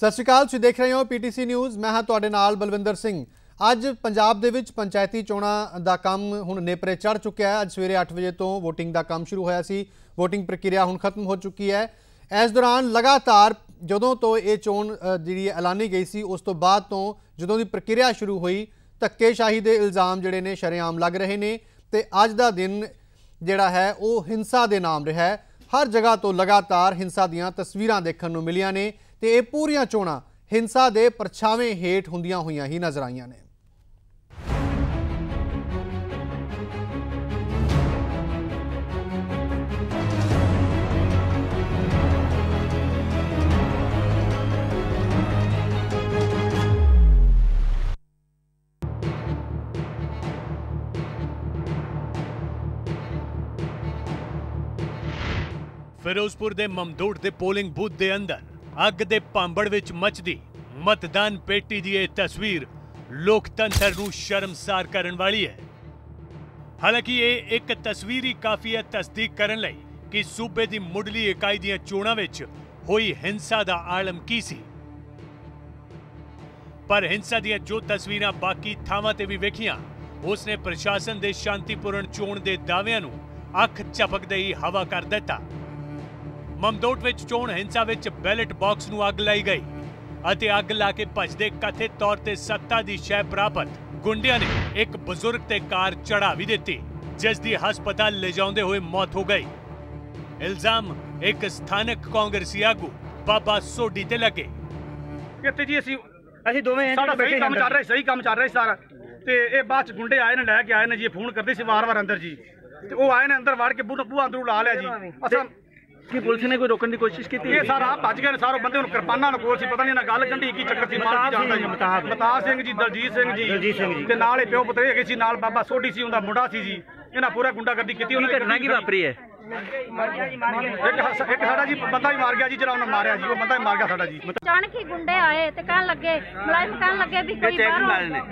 सत श्री अकाल, तुसीं देख रहे हो PTC न्यूज़। मैं हाँ तुहाडे नाल बलविंदर सिंह। अज पंजाब दे विच पंचायती चोणां दा काम हुण नेपरे चढ़ चुक्या है। अज सवेरे 8 बजे तो वोटिंग दा काम शुरू होया सी। वोटिंग प्रक्रिया हुण खत्म हो चुकी है। इस दौरान लगातार जदों तो ये चोण जिहड़ी ऐलानी गई सी, उस तो बाद तो जदों दी प्रक्रिया शुरू हुई, धक्केशाही दे इल्ज़ाम जिहड़े ने शरेआम लग रहे ने ते अज दा दिन जिहड़ा है वो हिंसा दे नाम रहा है। हर जगह तो लगातार हिंसा दीयां तस्वीरां देखण नूं मिलियां ने ते ये पूरियां चोणां हिंसा दे परछावें हेठ हुंदियां होईयां ही नज़र आईयां ने। फिरोजपुर के ममदोट के पोलिंग बूथ के अंदर अग के भांबड़ विच मचदी मतदान पेटी की यह तस्वीर लोकतंत्र नूं शर्मसार करने वाली है। हालांकि ये एक तस्वीर ही काफ़ी है तस्दीक करने लई कि सूबे की मुढ़ली इकाई दी चोणां विच होई हिंसा का आलम की सी। पर हिंसा दी जो तस्वीरां बाकी थावां ते भी वेखियां, उसने प्रशासन के शांतिपूर्ण चोण के दावियां नूं अख झपकदे ही हवा कर दिता। ममदोट विच चोण हिंसा विच बैलेट बॉक्स नूं अग लाई गई अते अग ला के भजदे कथित तौर ते सत्ता दी शय प्राप्त गुंडियां ने एक बुजुर्ग ते कार चढ़ा भी दी, जिस दी हस्पताल ले जाउंदे हुए मौत हो गई। इल्जाम एक स्थानक कांग्रेसी आगू बाबा सोडी ते लगे। जी ਅਸੀਂ ਦੋਵੇਂ ਸਹੀ ਕੰਮ ਚੱਲ ਰਿਹਾ ਸਾਰਾ ਤੇ ਇਹ ਬਾਅਦ ਚ ਗੁੰਡੇ ਆਏ ਨੇ ਲੈ ਕੇ ਆਏ ਨੇ ਜੀ, ਫੋਨ ਕਰਦੇ ਸੀ ਵਾਰ-ਵਾਰ ਅੰਦਰ ਜੀ ਤੇ ਉਹ ਆਏ ਨੇ ਅੰਦਰ ਵੜ ਕੇ ਬੂਹਾ ਅੰਦਰੋਂ ਲਾ ਲਿਆ ਜੀ। ਅਸਾਂ ਕੀ ਪੁਲਿਸ ਨੇ ਕੋਈ ਰੋਕਣ ਦੀ ਕੋਸ਼ਿਸ਼ ਕੀਤੀ? ਇਹ ਸਾਰਾ ਭੱਜ ਗਏ ਨੇ ਸਾਰੇ ਬੰਦੇ, ਹੁਣ ਕਿਰਪਾਨਾਂ ਨਾਲ ਕੋਲ ਸੀ, ਪਤਾ ਨਹੀਂ ਨਾ ਗੱਲ ਗੰਢੀ ਕੀ ਚੱਕਰ ਸੀ। ਮਾਰ ਕੀ ਜਾਂਦਾ ਜੀ ਮਤਾਰ ਸਿੰਘ ਜੀ, ਦਲਜੀਤ ਸਿੰਘ ਜੀ ਤੇ ਨਾਲ ਇਹ ਪਿਓ ਪੁੱਤਰ ਹੈਗੇ ਸੀ, ਨਾਲ ਬਾਬਾ ਸੋਢੀ ਸੀ, ਉਹਦਾ ਮੁੰਡਾ ਸੀ ਜੀ। ਇਹਨਾਂ ਪੂਰਾ ਗੁੰਡਾਗਰਦੀ ਕੀਤੀ। ਉਹਨੇ ਘਟਨਾ ਕੀ ਵਾਪਰੀ ਹੈ? एक साडा जी बंदा भी मार गया जी, जरा उन्हें मारिया जी, वो बंदा भी मार गया साडा जी। अचानक ही गुंडे आए ते कहन लगे, मुलाजिम कहन लगे भी कोई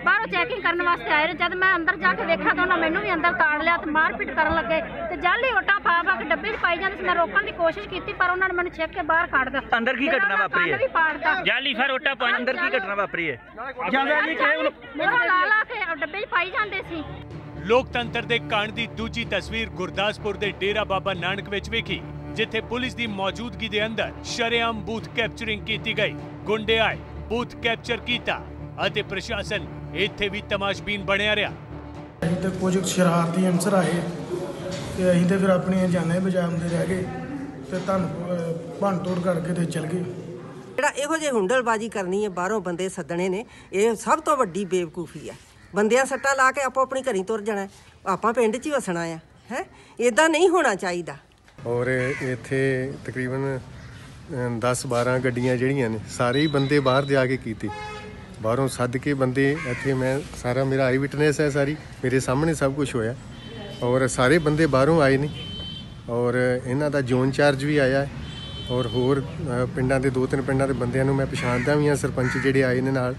बाहरों चैकिंग करने वास्ते आए। जब मैं अंदर जाके देखा तो उन्होंने मैनू भी अंदर ताड़ लिया ते मारपीट करन लगे ते जाली वोटां पा के डब्बे च पाई जांदे। मैं रोकण दी कोशिश की पर उन्होंने मैनू छेक के बाहर कढ दिता। अंदर की घटना वापरी है? जाली फिर वोटां पाई, अंदर की घटना वापरी है? ला ला के डब्बे च पाई जांदे सी। लोकतंत्र के कांड की दूजी तस्वीर गुरदासपुर के डेरा बाबा नानक विच वेखी, जिथे पुलिस की मौजूदगी के अंदर शरेआम बूथ कैप्चरिंग की गई। गुंडे आए, बूथ कैप्चर किया अते प्रशासन इत्थे भी तमाशबीन बनिया रहा। कुछ शरारती अंसर आए तो अं तो फिर अपन जाने बजाते रह गए तो भन तोड़ करके तो चल गए। ਜਿਹੜਾ ਇਹੋ ਜਿਹੀ ਹੁੰਡਲਬਾਜੀ ਕਰਨੀ ਹੈ, ਬਾਹਰੋਂ ਬੰਦੇ ਸੱਦਣੇ ਨੇ, ਇਹ ਸਭ ਤੋਂ ਵੱਡੀ ਬੇਵਕੂਫੀ ਹੈ। ਬੰਦਿਆਂ ਸੱਟਾਂ ਲਾ ਕੇ ਆਪੋ ਆਪਣੀ ਘਰੀ ਤੁਰ ਜਾਣਾ, ਆਪਾਂ ਪਿੰਡ 'ਚ ਹੀ ਵਸਣਾ ਆ ਹੈ। ਇਦਾਂ ਨਹੀਂ ਹੋਣਾ ਚਾਹੀਦਾ। ਔਰ ਇੱਥੇ ਤਕਰੀਬਨ 10-12 ਗੱਡੀਆਂ ਜਿਹੜੀਆਂ ਨੇ ਸਾਰੇ ਹੀ ਬੰਦੇ ਬਾਹਰ ਜਾ ਕੇ ਕੀਤੀ, ਬਾਹਰੋਂ ਸੱਦ ਕੇ ਬੰਦੇ ਇੱਥੇ। ਮੈਂ ਸਾਰਾ ਮੇਰਾ ਆਈ ਵਿਟਨੈਸ ਹੈ, ਸਾਰੀ ਮੇਰੇ ਸਾਹਮਣੇ ਸਭ ਕੁਝ ਹੋਇਆ। ਔਰ ਸਾਰੇ ਬੰਦੇ ਬਾਹਰੋਂ ਆਏ ਨੇ ਔਰ ਇਹਨਾਂ ਦਾ ਜ਼ੋਨ ਚਾਰਜ ਵੀ ਆਇਆ ਹੈ ਔਰ ਹੋਰ ਪਿੰਡਾਂ ਦੇ 2-3 ਪਿੰਡਾਂ ਦੇ ਬੰਦਿਆਂ ਨੂੰ ਮੈਂ ਪਛਾਣਦਾ ਵੀ ਹਾਂ, ਸਰਪੰਚ ਜਿਹੜੇ ਆਏ ਨੇ ਨਾਲ।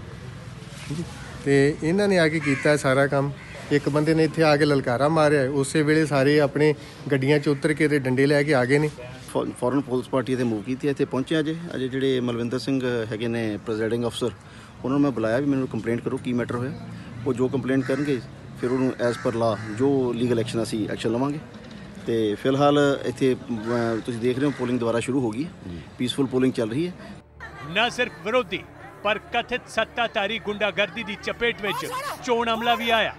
ਤੇ ਇਹਨਾਂ ਨੇ ਆ ਕੇ ਕੀਤਾ ਸਾਰਾ ਕੰਮ। ਇੱਕ ਬੰਦੇ ਨੇ ਇੱਥੇ ਆ ਕੇ ਲਲਕਾਰਾ ਮਾਰਿਆ, ਉਸੇ ਵੇਲੇ ਸਾਰੇ ਆਪਣੇ ਗੱਡੀਆਂ 'ਚ ਉਤਰ ਕੇ ਤੇ ਡੰਡੇ ਲੈ ਕੇ ਆ ਗਏ ਨੇ। ਫੋਰਨ ਪੁਲਿਸ ਪਾਰਟੀ ਤੇ ਮੂਵ ਕੀਤੀ, ਇੱਥੇ ਪਹੁੰਚੇ ਅਜੇ ਜਿਹੜੇ ਮਲਵਿੰਦਰ ਸਿੰਘ ਹੈਗੇ ਨੇ ਪ੍ਰੈਜ਼ਾਈਡਿੰਗ ਅਫਸਰ, ਉਹਨਾਂ ਨੂੰ ਮੈਂ ਬੁਲਾਇਆ ਵੀ ਮੈਨੂੰ ਕੰਪਲੇਂਟ ਕਰੋ ਕੀ ਮੈਟਰ ਹੋਇਆ। ਉਹ ਜੋ ਕੰਪਲੇਂਟ ਕਰਨਗੇ ਫਿਰ ਉਹਨੂੰ ਐਜ਼ ਪਰ ਲਾ ਜੋ ਲੀਗਲ ਐਕਸ਼ਨ ਅਸੀਂ ਐਕਸ਼ਨ ਲਵਾਂਗੇ। ਤੇ ਫਿਲਹਾਲ ਇੱਥੇ ਤੁਸੀਂ ਦੇਖ ਰਹੇ ਹੋ ਪੋਲਿੰਗ ਦੁਬਾਰਾ ਸ਼ੁਰੂ ਹੋ ਗਈ, ਪੀਸਫੁਲ ਪੋਲਿੰਗ ਚੱਲ ਰਹੀ ਹੈ। ਨਾ ਸਿਰਫ ਵਿਰੋਧੀ पर कथित सत्ताधारी गुंडागर्दी की चपेट में चोण हमला भी आया।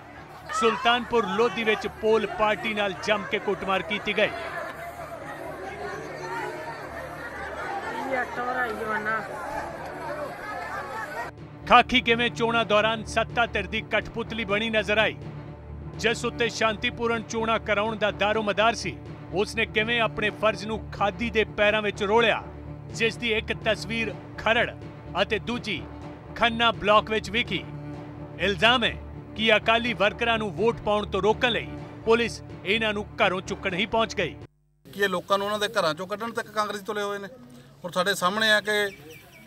सुल्तानपुर लोधी विच पोल पार्टी नाल जम के कुटमार की गई। खाकी किवें चोणा दौरान सत्ता धिर दी कठपुतली बनी नजर आई। जिस उत्ते शांतिपूर्ण चोणा कराउण दा दारोमदार सी, उसने किवें अपने फर्ज नूं खादी दे पैरां विच रोलिया, जिस दी एक तस्वीर खरड़ ਅਤੇ ਦੂਜੀ ਖੰਨਾ ਬਲਾਕ ਵਿੱਚ ਵਿਖੀ। ਇਲਜ਼ਾਮ ਹੈ ਕਿ ਅਕਾਲੀ ਵਰਕਰਾਂ ਨੂੰ ਵੋਟ ਪਾਉਣ ਤੋਂ ਰੋਕਣ ਲਈ ਪੁਲਿਸ ਇਹਨਾਂ ਨੂੰ ਘਰੋਂ ਚੁੱਕਣ ਹੀ ਪਹੁੰਚ ਗਈ। ਕਿ ਇਹ ਲੋਕਾਂ ਨੂੰ ਉਹਨਾਂ ਦੇ ਘਰਾਂ ਚੋਂ ਕੱਢਣ ਤੱਕ ਕਾਂਗਰਸੀ ਤੁਲੇ ਹੋਏ ਨੇ। ਔਰ ਸਾਡੇ ਸਾਹਮਣੇ ਆ ਕਿ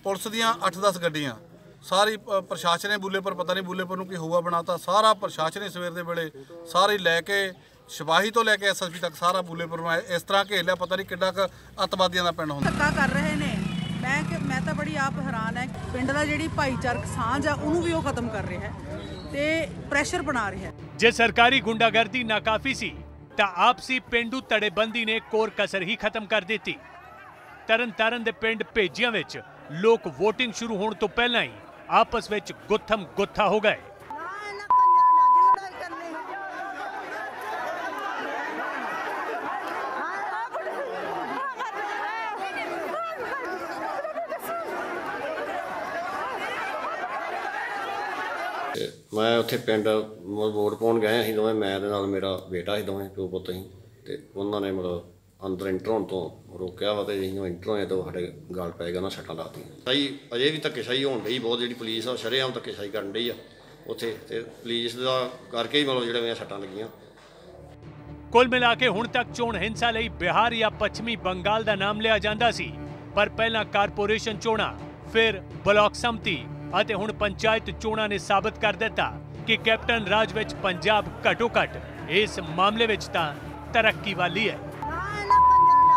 ਪੁਲਿਸ ਦੀਆਂ 8-10 ਗੱਡੀਆਂ ਸਾਰੀ ਪ੍ਰਸ਼ਾਸਨ ਨੇ ਬੁੱਲੇ ਪਰ ਪਤਾ ਨਹੀਂ ਬੁੱਲੇ ਪਰ ਨੂੰ ਕੀ ਹੋਊਗਾ ਬਣਾਤਾ। ਸਾਰਾ ਪ੍ਰਸ਼ਾਸਨ ਹੀ ਸਵੇਰ ਦੇ ਵੇਲੇ ਸਾਰੇ ਲੈ ਕੇ ਸਿਪਾਹੀ ਤੋਂ ਲੈ ਕੇ SSP ਤੱਕ ਸਾਰਾ ਬੁੱਲੇ ਪਰ ਨੂੰ ਇਸ ਤਰ੍ਹਾਂ ਘੇਰ ਲਿਆ, ਪਤਾ ਨਹੀਂ ਕਿੱਡਾ ਕੁ ਅੱਤਵਾਦੀਆਂ ਦਾ ਪਿੰਡ ਹੁੰਦਾ। ਧੱਕਾ ਕਰ ਰਹੇ ਨੇ। ਮੈਂ ਤਾਂ ਬੜੀ ਆਪ ਹੈਰਾਨ ਹੈ। ਪਿੰਡ ਦਾ ਜਿਹੜੀ ਭਾਈਚਾਰਕ ਸਾਂਝ ਆ ਉਹਨੂੰ ਵੀ ਉਹ ਖਤਮ ਕਰ ਰਿਹਾ ਹੈ ਤੇ ਪ੍ਰੈਸ਼ਰ ਬਣਾ ਰਿਹਾ ਹੈ। ਜੇ ਸਰਕਾਰੀ ਗੁੰਡਾਗਰਦੀ ਨਾਕਾਫੀ ਸੀ ਤਾਂ ਆਪਸੀ ਪਿੰਡੂ ਧੜੇਬੰਦੀ ਨੇ ਕੋਰ ਕਸਰ ਹੀ ਖਤਮ ਕਰ ਦਿੱਤੀ। ਤਰਨਤਾਰਨ ਦੇ ਪਿੰਡ ਭੇਜੀਆਂ ਵਿੱਚ ਲੋਕ ਵੋਟਿੰਗ ਸ਼ੁਰੂ ਹੋਣ ਤੋਂ ਪਹਿਲਾਂ ਹੀ ਆਪਸ ਵਿੱਚ ਗੁੱਥਮ ਗੁੱਥਾ ਹੋ ਗਏ। मैं उत्थे पिंड वोट पाउण गए असीं दोवें, मैं दे नाल मेरा बेटा ਸੀ, दोवें प्यो पुत्त ਸੀ ਤੇ ਉਹਨਾਂ ਨੇ ਮਤਲਬ ਅੰਦਰ ਇੰਟਰ ਹੋਣ ਤੋਂ ਰੋਕਿਆ ਵਾ ਤੇ ਜਦੋਂ ਇੰਟਰ ਹੋਏ ਤਾਂ ਸਾਡੇ ਗਲ ਪੈ ਗਿਆ, ਉਹਨਾਂ ਸੱਟਾਂ ਲਾਤੀਆਂ। ਸਹੀ ਅਜੇ ਵੀ ਧੱਕੇਸ਼ਾਹੀ ਹੋਣ ਡਈ ਬਹੁਤ, ਜਿਹੜੀ ਪੁਲਿਸ ਆ ਸ਼ਰੇਆਮ ਧੱਕੇਸ਼ਾਹੀ ਕਰਨ ਡਈ ਆ ਉੱਥੇ, ਤੇ ਪੁਲਿਸ ਦਾ ਕਰਕੇ ਹੀ ਮਤਲਬ ਜਿਹੜੇ ਮੇਰੀਆਂ ਸੱਟਾਂ ਲੱਗੀਆਂ। ਕੁੱਲ ਮਿਲਾ ਕੇ ਹੁਣ ਤੱਕ ਚੋਣ ਹਿੰਸਾ ਲਈ ਬਿਹਾਰ ਜਾਂ ਪੱਛਮੀ ਬੰਗਾਲ ਦਾ ਨਾਮ ਲਿਆ ਜਾਂਦਾ ਸੀ, ਪਰ ਪਹਿਲਾਂ ਕਾਰਪੋਰੇਸ਼ਨ ਚੋਣਾਂ, ਫਿਰ ਬਲਾਕ ਸੰਮਤੀ ਅਤੇ ਹੁਣ ਪੰਚਾਇਤ ਚੋਣਾਂ ਨੇ ਸਾਬਤ ਕਰ ਦਿੱਤਾ ਕਿ ਕੈਪਟਨ ਰਾਜ ਵਿੱਚ ਪੰਜਾਬ ਘੱਟੋ ਘੱਟ ਇਸ ਮਾਮਲੇ ਵਿੱਚ ਤਾਂ ਤਰੱਕੀ ਵਾਲੀ ਹੈ।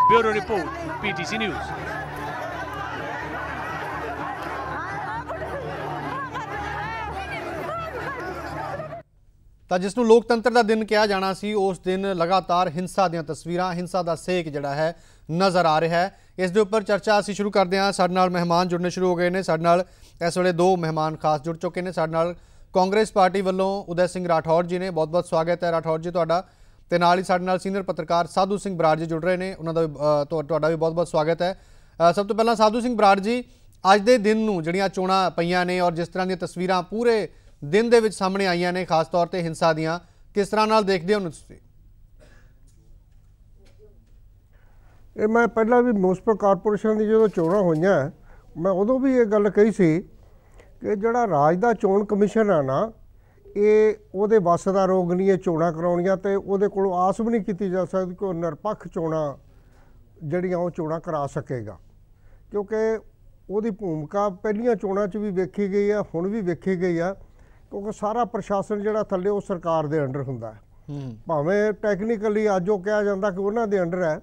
Bureau report, PTC news. ਤਾਂ ਜਿਸ ਨੂੰ ਲੋਕਤੰਤਰ ਦਾ ਦਿਨ ਕਿਹਾ ਜਾਣਾ ਸੀ, ਉਸ ਦਿਨ ਲਗਾਤਾਰ ਹਿੰਸਾ ਦੀਆਂ ਤਸਵੀਰਾਂ, ਹਿੰਸਾ ਦਾ ਸੇਕ ਜਿਹੜਾ ਹੈ ਨਜ਼ਰ ਆ ਰਿਹਾ ਹੈ। ਇਸ ਦੇ ਉੱਪਰ ਚਰਚਾ ਅਸੀਂ ਸ਼ੁਰੂ ਕਰਦੇ ਹਾਂ। ਸਾਡੇ ਨਾਲ ਮਹਿਮਾਨ ਜੁੜਨੇ ਸ਼ੁਰੂ ਹੋ ਗਏ ਨੇ। ਸਾਡੇ ਨਾਲ ਇਸ ਵੇਲੇ ਦੋ ਮਹਿਮਾਨ ਖਾਸ ਜੁੜ ਚੁੱਕੇ ਨੇ। ਸਾਡੇ ਨਾਲ ਕਾਂਗਰਸ ਪਾਰਟੀ ਵੱਲੋਂ ਉਦੈ ਸਿੰਘ ਰਾਠੌਰ ਜੀ ਨੇ, ਬਹੁਤ ਬਹੁਤ ਸਵਾਗਤ ਹੈ ਰਾਠੌਰ ਜੀ ਤੁਹਾਡਾ। ਤੇ ਨਾਲ ਹੀ ਸਾਡੇ ਨਾਲ ਸੀਨੀਅਰ ਪੱਤਰਕਾਰ ਸਾਧੂ ਸਿੰਘ ਬਰਾੜ ਜੀ ਜੁੜ ਰਹੇ ਨੇ, ਉਹਨਾਂ ਦਾ ਤੁਹਾਡਾ ਵੀ ਬਹੁਤ ਬਹੁਤ ਸਵਾਗਤ ਹੈ। ਸਭ ਤੋਂ ਪਹਿਲਾਂ ਸਾਧੂ ਸਿੰਘ ਬਰਾੜ ਜੀ, ਅੱਜ ਦੇ ਦਿਨ ਨੂੰ ਜਿਹੜੀਆਂ ਚੋਣਾਂ ਪਈਆਂ ਨੇ ਔਰ ਜਿਸ ਤਰ੍ਹਾਂ ਦੀਆਂ ਤਸਵੀਰਾਂ ਪੂਰੇ ਦਿਨ ਦੇ ਵਿੱਚ ਸਾਹਮਣੇ ਆਈਆਂ ਨੇ, ਖਾਸ ਤੌਰ ਤੇ ਹਿੰਸਾ ਦੀਆਂ, ਕਿਸ ਤਰ੍ਹਾਂ ਨਾਲ ਦੇਖਦੇ ਹੋ ਤੁਸੀਂ? ਇਹ ਮੈਂ ਪਹਿਲਾਂ ਵੀ ਮਿਊਨਿਸਪਲ ਕਾਰਪੋਰੇਸ਼ਨ ਦੀ ਜਦੋਂ ਚੋਣਾਂ ਹੋਈਆਂ, ਮੈਂ ਉਦੋਂ ਵੀ ਇਹ ਗੱਲ ਕਹੀ ਸੀ ਕਿ ਜਿਹੜਾ ਰਾਜ ਦਾ ਚੋਣ ਕਮਿਸ਼ਨ ਆ ਨਾ, ਇਹ ਉਹਦੇ ਵੱਸ ਦਾ ਰੋਗ ਨਹੀਂ ਇਹ ਚੋਣਾਂ ਕਰਾਉਣੀਆਂ, ਤੇ ਉਹਦੇ ਕੋਲੋਂ ਆਸ ਵੀ ਨਹੀਂ ਕੀਤੀ ਜਾ ਸਕਦੀ ਕਿ ਉਹ ਨਿਰਪੱਖ ਚੋਣਾਂ ਜਿਹੜੀਆਂ ਉਹ ਚੋਣਾਂ ਕਰਾ ਸਕੇਗਾ, ਕਿਉਂਕਿ ਉਹਦੀ ਭੂਮਿਕਾ ਪਹਿਲੀਆਂ ਚੋਣਾਂ 'ਚ ਵੀ ਵੇਖੀ ਗਈ ਆ, ਹੁਣ ਵੀ ਵੇਖੀ ਗਈ ਆ, ਕਿਉਂਕਿ ਸਾਰਾ ਪ੍ਰਸ਼ਾਸਨ ਜਿਹੜਾ ਥੱਲੇ ਉਹ ਸਰਕਾਰ ਦੇ ਅੰਡਰ ਹੁੰਦਾ ਹੈ। ਭਾਵੇਂ ਟੈਕਨੀਕਲੀ ਅੱਜ ਉਹ ਕਿਹਾ ਜਾਂਦਾ ਕਿ ਉਹਨਾਂ ਦੇ ਅੰਡਰ ਹੈ,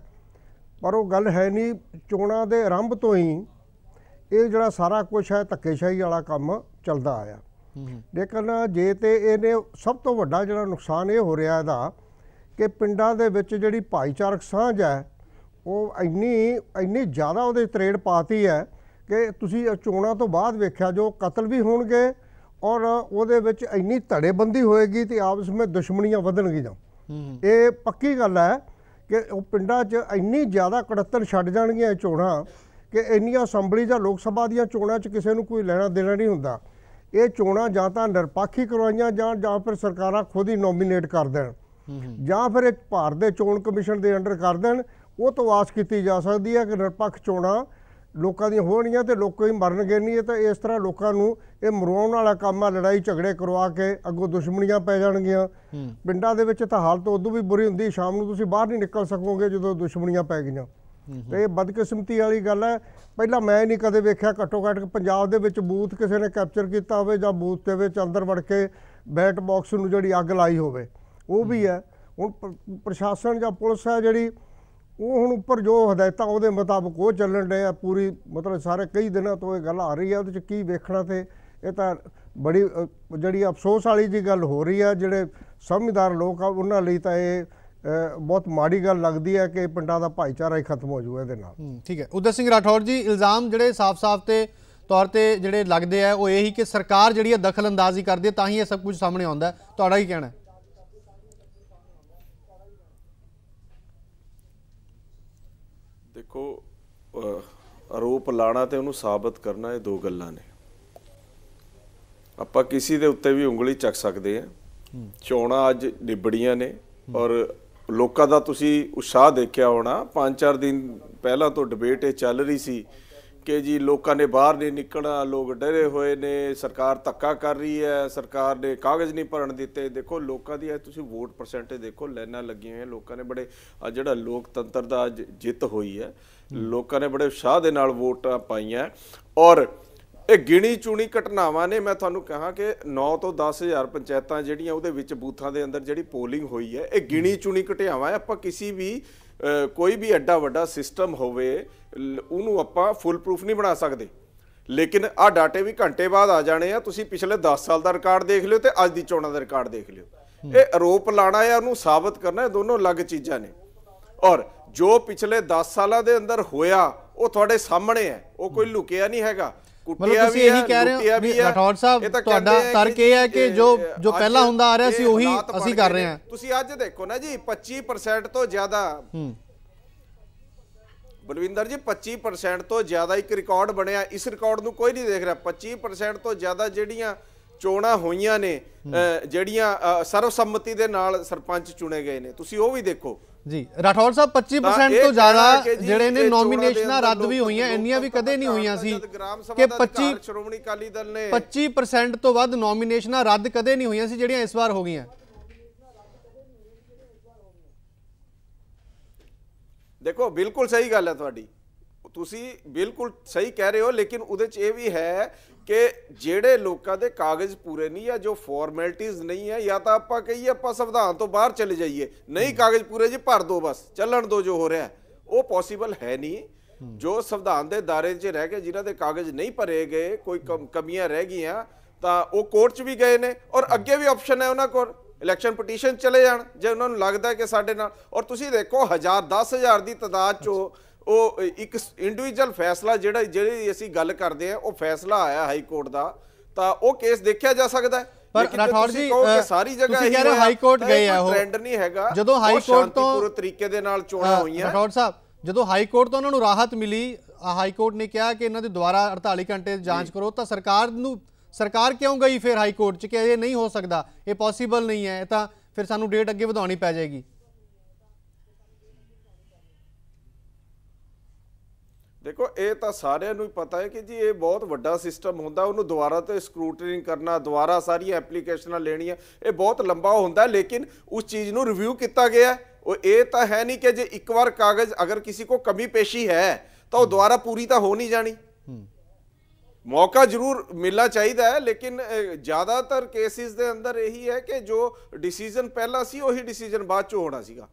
ਪਰ ਉਹ ਗੱਲ ਹੈ ਨਹੀਂ। ਚੋਣਾਂ ਦੇ ਆਰੰਭ ਤੋਂ ਹੀ ਇਹ ਜਿਹੜਾ ਸਾਰਾ ਕੁਛ ਹੈ ਧੱਕੇਸ਼ਾਹੀ ਵਾਲਾ ਕੰਮ ਚੱਲਦਾ ਆਇਆ। ਲੇਕਿਨ ਜੇ ਤੇ ਇਹਨੇ ਸਭ ਤੋਂ ਵੱਡਾ ਜਿਹੜਾ ਨੁਕਸਾਨ ਇਹ ਹੋ ਰਿਹਾ ਇਹਦਾ ਕਿ ਪਿੰਡਾਂ ਦੇ ਵਿੱਚ ਜਿਹੜੀ ਭਾਈਚਾਰਕ ਸਾਂਝ ਹੈ ਉਹ ਇੰਨੀ ਜ਼ਿਆਦਾ ਉਹਦੇ ਤਰੇੜ ਪਾਤੀ ਹੈ ਕਿ ਤੁਸੀਂ ਚੋਣਾਂ ਤੋਂ ਬਾਅਦ ਵੇਖਿਆ ਜੋ ਕਤਲ ਵੀ ਹੋਣਗੇ ਔਰ ਉਹਦੇ ਵਿੱਚ ਇੰਨੀ ਧੜੇਬੰਦੀ ਹੋਏਗੀ ਤੇ ਆਪਸ ਵਿੱਚ ਦੁਸ਼ਮਣੀਆਂ ਵਧਣਗੀਆਂ। ਇਹ ਪੱਕੀ ਗੱਲ ਹੈ ਕਿ ਉਹ ਪਿੰਡਾਂ 'ਚ ਇੰਨੀ ਜ਼ਿਆਦਾ ਕੜੱਤਣ ਛੱਡ ਜਾਣਗੀਆਂ ਚੋਣਾਂ ਕਿ ਇੰਨੀਆਂ ਅਸੈਂਬਲੀ ਜਾਂ ਲੋਕ ਸਭਾ ਦੀਆਂ ਚੋਣਾਂ 'ਚ ਕਿਸੇ ਨੂੰ ਕੋਈ ਲੈਣਾ ਦੇਣਾ ਨਹੀਂ ਹੁੰਦਾ। ਇਹ ਚੋਣਾਂ ਜਾਂ ਤਾਂ ਨਿਰਪੱਖ ਹੀ ਕਰਵਾਈਆਂ ਜਾਂ ਫਿਰ ਸਰਕਾਰਾਂ ਖੁਦ ਹੀ ਨੋਮੀਨੇਟ ਕਰ ਦੇਣ, ਜਾਂ ਫਿਰ ਇੱਕ ਭਾਰਤ ਦੇ ਚੋਣ ਕਮਿਸ਼ਨ ਦੇ ਅੰਡਰ ਕਰ ਦੇਣ। ਉਹ ਤੋਂ ਆਸ ਕੀਤੀ ਜਾ ਸਕਦੀ ਹੈ ਕਿ ਨਿਰਪੱਖ ਚੋਣਾਂ ਲੋਕਾਂ ਦੀਆਂ ਹੋਣਗੀਆਂ ਤੇ ਲੋਕ ਹੀ ਮਰਨਗੇ ਨਹੀਂ। ਤਾਂ ਇਸ ਤਰ੍ਹਾਂ ਲੋਕਾਂ ਨੂੰ ਇਹ ਮਰਵਾਉਣ ਵਾਲਾ ਕੰਮ ਆ, ਲੜਾਈ ਝਗੜੇ ਕਰਵਾ ਕੇ ਅੱਗੋਂ ਦੁਸ਼ਮਣੀਆਂ ਪੈ ਜਾਣਗੀਆਂ। ਪਿੰਡਾਂ ਦੇ ਵਿੱਚ ਤਾਂ ਹਾਲਤ ਉਦੋਂ ਵੀ ਬੁਰੀ ਹੁੰਦੀ, ਸ਼ਾਮ ਨੂੰ ਤੁਸੀਂ ਬਾਹਰ ਨਹੀਂ ਨਿਕਲ ਸਕੋਗੇ ਜਦੋਂ ਦੁਸ਼ਮਣੀਆਂ ਪੈ ਗਈਆਂ। ਤੇ ਇਹ ਬਦਕਿਸਮਤੀ ਵਾਲੀ ਗੱਲ ਹੈ। ਪਹਿਲਾਂ ਮੈਂ ਨਹੀਂ ਕਦੇ ਵੇਖਿਆ ਘੱਟੋ ਘੱਟ ਪੰਜਾਬ ਦੇ ਵਿੱਚ ਬੂਥ ਕਿਸੇ ਨੇ ਕੈਪਚਰ ਕੀਤਾ ਹੋਵੇ ਜਾਂ ਬੂਥ ਦੇ ਵਿੱਚ ਅੰਦਰ ਵੜ ਕੇ ਬੈਟ ਬਾਕਸ ਨੂੰ ਜਿਹੜੀ ਅੱਗ ਲਾਈ ਹੋਵੇ, ਉਹ ਵੀ ਹੈ। ਹੁਣ ਪ੍ਰਸ਼ਾਸਨ ਜਾਂ ਪੁਲਿਸ ਹੈ ਜਿਹੜੀ, ਉਹ ਹੁਣ ਉੱਪਰ ਜੋ ਹਦਾਇਤਾਂ ਉਹਦੇ ਮੁਤਾਬਕ ਉਹ ਚੱਲਣ ਰਹੇ ਆ ਪੂਰੀ, ਮਤਲਬ ਸਾਰੇ ਕਈ ਦਿਨਾਂ ਤੋਂ ਇਹ ਗੱਲ ਆ ਰਹੀ ਹੈ। ਉਹਦੇ 'ਚ ਕੀ ਵੇਖਣਾ, ਤੇ ਇਹ ਤਾਂ ਬੜੀ ਜਿਹੜੀ ਅਫਸੋਸ ਵਾਲੀ ਜੀ ਗੱਲ ਹੋ ਰਹੀ ਹੈ। ਜਿਹੜੇ ਸਮਝਦਾਰ ਲੋਕ ਆ ਉਹਨਾਂ ਲਈ ਤਾਂ ਇਹ ਬਹੁਤ ਮਾੜੀ ਗੱਲ ਲੱਗਦੀ ਹੈ ਕਿ ਪਿੰਡਾਂ ਦਾ ਭਾਈਚਾਰਾ ਹੀ ਖਤਮ ਹੋ ਜੂਗਾ ਇਹਦੇ ਨਾਲ। ਠੀਕ ਹੈ। ਉਦੈ ਸਿੰਘ ਰਾਠੌਰ ਜੀ, ਇਲਜ਼ਾਮ ਜਿਹੜੇ ਸਾਫ਼-ਸਾਫ਼ ਤੇ ਤੌਰ ਤੇ ਜਿਹੜੇ ਲੱਗਦੇ ਆ ਉਹ ਇਹੀ ਕਿ ਸਰਕਾਰ ਜਿਹੜੀ ਹੈ ਦਖਲ ਅੰਦਾਜ਼ੀ ਕਰਦੀ ਹੈ ਤਾਂ ਹੀ ਇਹ ਸਭ ਕੁਝ ਸਾਹਮਣੇ ਆਉਂਦਾ। ਤੁਹਾਡਾ ਕੀ ਕਹਿਣਾ? ਦੇਖੋ, ਆਰੋਪ ਲਾਣਾ ਤੇ ਉਹਨੂੰ ਸਾਬਤ ਕਰਨਾ ਇਹ ਦੋ ਗੱਲਾਂ ਨੇ। ਆਪਾਂ ਕਿਸੇ ਦੇ ਉੱਤੇ ਵੀ ਉਂਗਲੀ ਚੱਕ ਸਕਦੇ ਆ। ਚੋਣਾਂ ਅੱਜ ਨਿਬੜੀਆਂ ਨੇ ਔਰ ਲੋਕਾਂ ਦਾ ਤੁਸੀਂ ਉਤਸ਼ਾਹ ਦੇਖਿਆ ਹੋਣਾ। 5-4 ਦਿਨ ਪਹਿਲਾਂ ਤੋਂ ਡਿਬੇਟ ਇਹ ਚੱਲ ਰਹੀ ਸੀ ਕਿ ਜੀ ਲੋਕਾਂ ਨੇ ਬਾਹਰ ਨਹੀਂ ਨਿਕਲਣਾ, ਲੋਕ ਡਰੇ ਹੋਏ ਨੇ, ਸਰਕਾਰ ਧੱਕਾ ਕਰ ਰਹੀ ਹੈ, ਸਰਕਾਰ ਨੇ ਕਾਗਜ਼ ਨਹੀਂ ਭਰਨ ਦਿੱਤੇ। ਦੇਖੋ ਲੋਕਾਂ ਦੀ ਤੁਸੀਂ ਵੋਟ ਪਰਸੈਂਟੇਜ ਦੇਖੋ, ਲਾਈਨਾਂ ਲੱਗੀਆਂ ਹੋਈਆਂ। ਲੋਕਾਂ ਨੇ ਬੜੇ ਜਿਹੜਾ ਲੋਕਤੰਤਰ ਦਾ ਅੱਜ ਜਿੱਤ ਹੋਈ ਹੈ, ਲੋਕਾਂ ਨੇ ਬੜੇ ਉਤਸ਼ਾਹ ਦੇ ਨਾਲ ਵੋਟਾਂ ਪਾਈਆਂ। ਔਰ ਇਹ ਗਿਣੀ ਚੁਣੀ ਘਟਨਾਵਾਂ ਨੇ। ਮੈਂ ਤੁਹਾਨੂੰ ਕਹਾਂ ਕਿ 9 ਤੋਂ 10,000 ਪੰਚਾਇਤਾਂ ਜਿਹੜੀਆਂ ਉਹਦੇ ਵਿੱਚ ਬੂਥਾਂ ਦੇ ਅੰਦਰ ਜਿਹੜੀ ਪੋਲਿੰਗ ਹੋਈ ਹੈ, ਇਹ ਗਿਣੀ ਚੁਣੀ ਘਟਿਆਵਾਂ। ਆਪਾਂ ਕਿਸੇ ਵੀ ਕੋਈ ਵੀ ਐਡਾ ਵੱਡਾ ਸਿਸਟਮ ਹੋਵੇ ਉਹਨੂੰ ਆਪਾਂ ਫੁੱਲ ਪ੍ਰੂਫ ਨਹੀਂ ਬਣਾ ਸਕਦੇ, ਲੇਕਿਨ ਆਹ ਡਾਟੇ ਵੀ ਘੰਟੇ ਬਾਅਦ ਆ ਜਾਣੇ ਆ। ਤੁਸੀਂ ਪਿਛਲੇ 10 ਸਾਲ ਦਾ ਰਿਕਾਰਡ ਦੇਖ ਲਿਓ ਤੇ ਅੱਜ ਦੀ ਚੋਣਾਂ ਦਾ ਰਿਕਾਰਡ ਦੇਖ ਲਿਓ। ਇਹ ਆਰੋਪ ਲਾਣਾ ਹੈ, ਉਹਨੂੰ ਸਾਬਤ ਕਰਨਾ, ਇਹ ਦੋਨੋਂ ਅਲੱਗ ਚੀਜ਼ਾਂ ਨੇ। ਔਰ ਜੋ ਪਿਛਲੇ 10 ਸਾਲਾਂ ਦੇ ਅੰਦਰ ਹੋਇਆ ਉਹ ਤੁਹਾਡੇ ਸਾਹਮਣੇ ਹੈ, ਉਹ ਕੋਈ ਲੁਕਿਆ ਨਹੀਂ ਹੈਗਾ। ਮਤਲਬ ਤੁਸੀਂ ਇਹੀ ਕਹਿ ਰਹੇ ਹੋ ਰਾਠੌਰ ਸਾਹਿਬ, ਤੁਹਾਡਾ ਤਰਕ ਇਹ ਹੈ ਕਿ ਜੋ ਪਹਿਲਾਂ ਹੁੰਦਾ ਆ ਰਿਹਾ ਸੀ ਉਹੀ ਅਸੀਂ ਕਰ ਰਹੇ ਹਾਂ। ਤੁਸੀਂ ਅੱਜ ਦੇਖੋ ਨਾ ਜੀ 25% ਤੋਂ ਜ਼ਿਆਦਾ, ਬਲਵਿੰਦਰ ਜੀ 25% ਤੋਂ ਜ਼ਿਆਦਾ ਇੱਕ ਰਿਕਾਰਡ ਬਣਿਆ। ਇਸ ਰਿਕਾਰਡ ਨੂੰ ਕੋਈ ਨਹੀਂ ਦੇਖ ਰਿਹਾ। 25% ਤੋਂ ਜ਼ਿਆਦਾ ਜਿਹੜੀਆਂ ਚੋਣਾਂ ਹੋਈਆਂ ਨੇ, ਜਿਹੜੀਆਂ ਸਰਵਸੰਮਤੀ ਦੇ ਨਾਲ ਸਰਪੰਚ ਚੁਣੇ ਗਏ ਨੇ, ਤੁਸੀਂ ਉਹ ਵੀ ਦੇਖੋ ਜੀ। ਰਾਠੌਰ ਸਾਹਿਬ 25% ਤੋਂ ਜ਼ਿਆਦਾ ਜਿਹੜੇ ਨੇ ਨੋਮੀਨੇਸ਼ਨਾਂ ਰੱਦ ਵੀ ਹੋਈਆਂ, ਇੰਨੀਆਂ ਵੀ ਕਦੇ ਨਹੀਂ ਹੋਈਆਂ ਸੀ ਕਿ 25 ਸ਼੍ਰੋਮਣੀ ਅਕਾਲੀ ਦਲ ਨੇ 25% ਤੋਂ ਵੱਧ ਨੋਮੀਨੇਸ਼ਨਾਂ ਰੱਦ ਕਦੇ ਨਹੀਂ ਹੋਈਆਂ ਸੀ ਜਿਹੜੀਆਂ ਇਸ ਵਾਰ ਹੋ ਗਈਆਂ। ਦੇਖੋ ਬਿਲਕੁਲ ਸਹੀ ਗੱਲ ਹੈ ਤੁਹਾਡੀ, ਤੁਸੀਂ ਬਿਲकुल ਸਹੀ ਕਹਿ ਰਹੇ ਹੋ, ਲੇਕਿਨ ਉਹਦੇ 'ਚ ਇਹ ਵੀ ਹੈ ਕਿ ਜਿਹੜੇ ਲੋਕਾਂ ਦੇ ਕਾਗਜ਼ ਪੂਰੇ ਨਹੀਂ, ਜਾਂ ਜੋ ਫਾਰਮੈਲਿਟੀਜ਼ ਨਹੀਂ ਹੈ, ਜਾਂ ਤਾਂ ਆਪਾਂ ਕਹੀਏ ਆਪਾਂ ਸੰਵਿਧਾਨ ਤੋਂ ਬਾਹਰ ਚਲੇ ਜਾਈਏ, ਨਹੀਂ ਕਾਗਜ਼ ਪੂਰੇ ਜੀ ਭਰ ਦੋ, ਬਸ ਚੱਲਣ ਦੋ ਜੋ ਹੋ ਰਿਹਾ, ਉਹ ਪੋਸੀਬਲ ਹੈ ਨਹੀਂ। ਜੋ ਸੰਵਿਧਾਨ ਦੇ ਦਾਇਰੇ 'ਚ ਰਹਿ ਕੇ ਜਿਨ੍ਹਾਂ ਦੇ ਕਾਗਜ਼ ਨਹੀਂ ਭਰੇ ਗਏ, ਕੋਈ ਕਮੀਆਂ ਰਹਿ ਗਈਆਂ, ਤਾਂ ਉਹ ਕੋਰਟ 'ਚ ਵੀ ਗਏ ਨੇ। ਔਰ ਅੱਗੇ ਵੀ ਆਪਸ਼ਨ ਹੈ ਉਹਨਾਂ ਕੋਲ, ਇਲੈਕਸ਼ਨ ਪਟੀਸ਼ਨ ਚਲੇ ਜਾਣ ਜੇ ਉਹਨਾਂ ਨੂੰ ਲੱਗਦਾ ਕਿ ਸਾਡੇ ਨਾਲ। ਔਰ ਤੁਸੀਂ ਦੇਖੋ 10,000 ਦੀ ਤਾਦਾਦ 'ਚੋਂ ਉਹ ਇੱਕ ਇੰਡੀਵਿਜੂਅਲ ਫੈਸਲਾ ਜਿਹੜੀ ਅਸੀਂ ਗੱਲ ਕਰਦੇ ਆ, ਉਹ ਫੈਸਲਾ ਆਇਆ ਹਾਈ ਕੋਰਟ ਦਾ, ਤਾਂ ਉਹ ਕੇਸ ਦੇਖਿਆ ਜਾ ਸਕਦਾ ਹੈ। ਪਰ ਰਾਠੌਰ ਜੀ ਸਾਰੀ ਜਗ੍ਹਾ ਤੁਸੀਂ ਕਹਿ ਰਹੇ ਹਾਈ ਕੋਰਟ ਗਏ ਆ, ਉਹ ਟ੍ਰੈਂਡ ਨਹੀਂ ਹੈਗਾ। ਜਦੋਂ ਹਾਈ ਕੋਰਟ ਤੋਂ ਪੂਰੇ ਤਰੀਕੇ ਦੇ ਨਾਲ ਚੋਣਾਂ ਹੋਈਆਂ, ਰਾਠੌਰ ਸਾਹਿਬ ਜਦੋਂ ਹਾਈ ਕੋਰਟ ਤੋਂ ਉਹਨਾਂ ਨੂੰ ਰਾਹਤ ਮਿਲੀ, ਹਾਈ ਕੋਰਟ ਨੇ ਕਿਹਾ ਕਿ ਇਹਨਾਂ ਦੇ ਦੁਆਰਾ 48 ਘੰਟੇ ਜਾਂਚ ਕਰੋ, ਤਾਂ ਸਰਕਾਰ ਕਿਉਂ ਗਈ ਫਿਰ ਹਾਈ ਕੋਰਟ 'ਚ ਕਿ ਇਹ ਨਹੀਂ ਹੋ ਸਕਦਾ, ਇਹ ਪੋਸੀਬਲ ਨਹੀਂ ਹੈ, ਤਾਂ ਫਿਰ ਸਾਨੂੰ ਡੇਟ ਅੱਗੇ ਵਧਾਉਣੀ ਪੈ ਜਾਏਗੀ? ਦੇਖੋ ਇਹ ਤਾਂ ਸਾਰਿਆਂ ਨੂੰ ਹੀ ਪਤਾ ਹੈ ਕਿ ਜੀ ਇਹ ਬਹੁਤ ਵੱਡਾ ਸਿਸਟਮ ਹੁੰਦਾ, ਉਹਨੂੰ ਦੁਬਾਰਾ ਤੇ ਸਕਰੂਟਨੀ ਕਰਨਾ, ਦੁਬਾਰਾ ਸਾਰੀਆਂ ਐਪਲੀਕੇਸ਼ਨਾਂ ਲੈਣੀਆਂ, ਇਹ ਬਹੁਤ ਲੰਬਾ ਹੁੰਦਾ। ਲੇਕਿਨ ਉਸ ਚੀਜ਼ ਨੂੰ ਰਿਵਿਊ ਕੀਤਾ ਗਿਆ। ਉਹ ਇਹ ਤਾਂ ਹੈ ਨਹੀਂ ਕਿ ਜੇ ਇੱਕ ਵਾਰ ਕਾਗਜ਼ ਅਗਰ ਕਿਸੇ ਕੋ ਕਮੀ ਪੇਸ਼ੀ ਹੈ ਤਾਂ ਉਹ ਦੁਬਾਰਾ ਪੂਰੀ ਤਾਂ ਹੋ ਨਹੀਂ ਜਾਣੀ। ਮੌਕਾ ਜ਼ਰੂਰ ਮਿਲਣਾ ਚਾਹੀਦਾ ਹੈ, ਲੇਕਿਨ ਜ਼ਿਆਦਾਤਰ ਕੇਸਿਸ ਦੇ ਅੰਦਰ ਇਹੀ ਹੈ ਕਿ ਜੋ ਡਿਸੀਜਨ ਪਹਿਲਾਂ ਸੀ ਉਹੀ ਡਿਸੀਜਨ ਬਾਅਦ 'ਚ ਹੋਣਾ ਸੀਗਾ।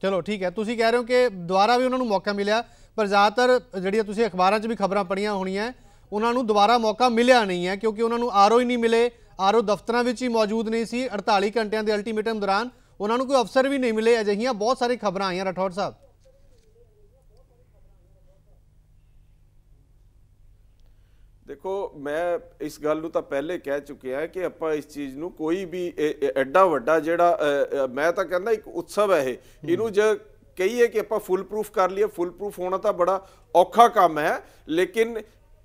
ਚਲੋ ਠੀਕ ਹੈ, ਤੁਸੀਂ ਕਹਿ ਰਹੇ ਹੋ ਕਿ ਦੁਬਾਰਾ ਵੀ ਉਹਨਾਂ ਨੂੰ ਮੌਕਾ ਮਿਲਿਆ, ਪਰ ਜ਼ਿਆਦਾਤਰ ਜਿਹੜੀਆਂ ਤੁਸੀਂ ਅਖਬਾਰਾਂ 'ਚ ਵੀ ਖਬਰਾਂ ਪੜ੍ਹੀਆਂ ਹੋਣੀਆਂ, ਉਹਨਾਂ ਨੂੰ ਦੁਬਾਰਾ ਮੌਕਾ ਮਿਲਿਆ ਨਹੀਂ ਹੈ, ਕਿਉਂਕਿ ਉਹਨਾਂ ਨੂੰ ਆਰਓ ਹੀ ਨਹੀਂ ਮਿਲੇ, ਆਰਓ ਦਫ਼ਤਰਾਂ ਵਿੱਚ ਹੀ ਮੌਜੂਦ ਨਹੀਂ ਸੀ। 48 ਘੰਟਿਆਂ ਦੇ ਅਲਟੀਮੇਟਮ ਦੌਰਾਨ ਉਹਨਾਂ ਨੂੰ ਕੋਈ ਅਫਸਰ ਵੀ ਨਹੀਂ ਮਿਲੇ। ਅਜਿਹੀਆਂ ਬਹੁਤ ਸਾਰੀ ਖਬਰਾਂ ਆਈਆਂ ਰਾਠੌਰ ਸਾਹਿਬ। ਦੇਖੋ ਮੈਂ ਇਸ ਗੱਲ ਨੂੰ ਤਾਂ ਪਹਿਲੇ ਕਹਿ ਚੁੱਕਿਆ ਕਿ ਆਪਾਂ ਇਸ ਚੀਜ਼ ਨੂੰ ਕੋਈ ਵੀ ਐਡਾ ਵੱਡਾ ਜਿਹੜਾ ਮੈਂ ਤਾਂ ਕਹਿੰਦਾ ਇੱਕ ਉਤਸਵ ਹੈ ਇਹਨੂੰ ਜੇ ਕਹੀਏ ਕਿ ਆਪਾਂ ਫੁੱਲ ਪ੍ਰੂਫ ਕਰ ਲਈਏ, ਫੁੱਲ ਪ੍ਰੂਫ ਹੋਣਾ ਤਾਂ ਬੜਾ ਔਖਾ ਕੰਮ ਹੈ। ਲੇਕਿਨ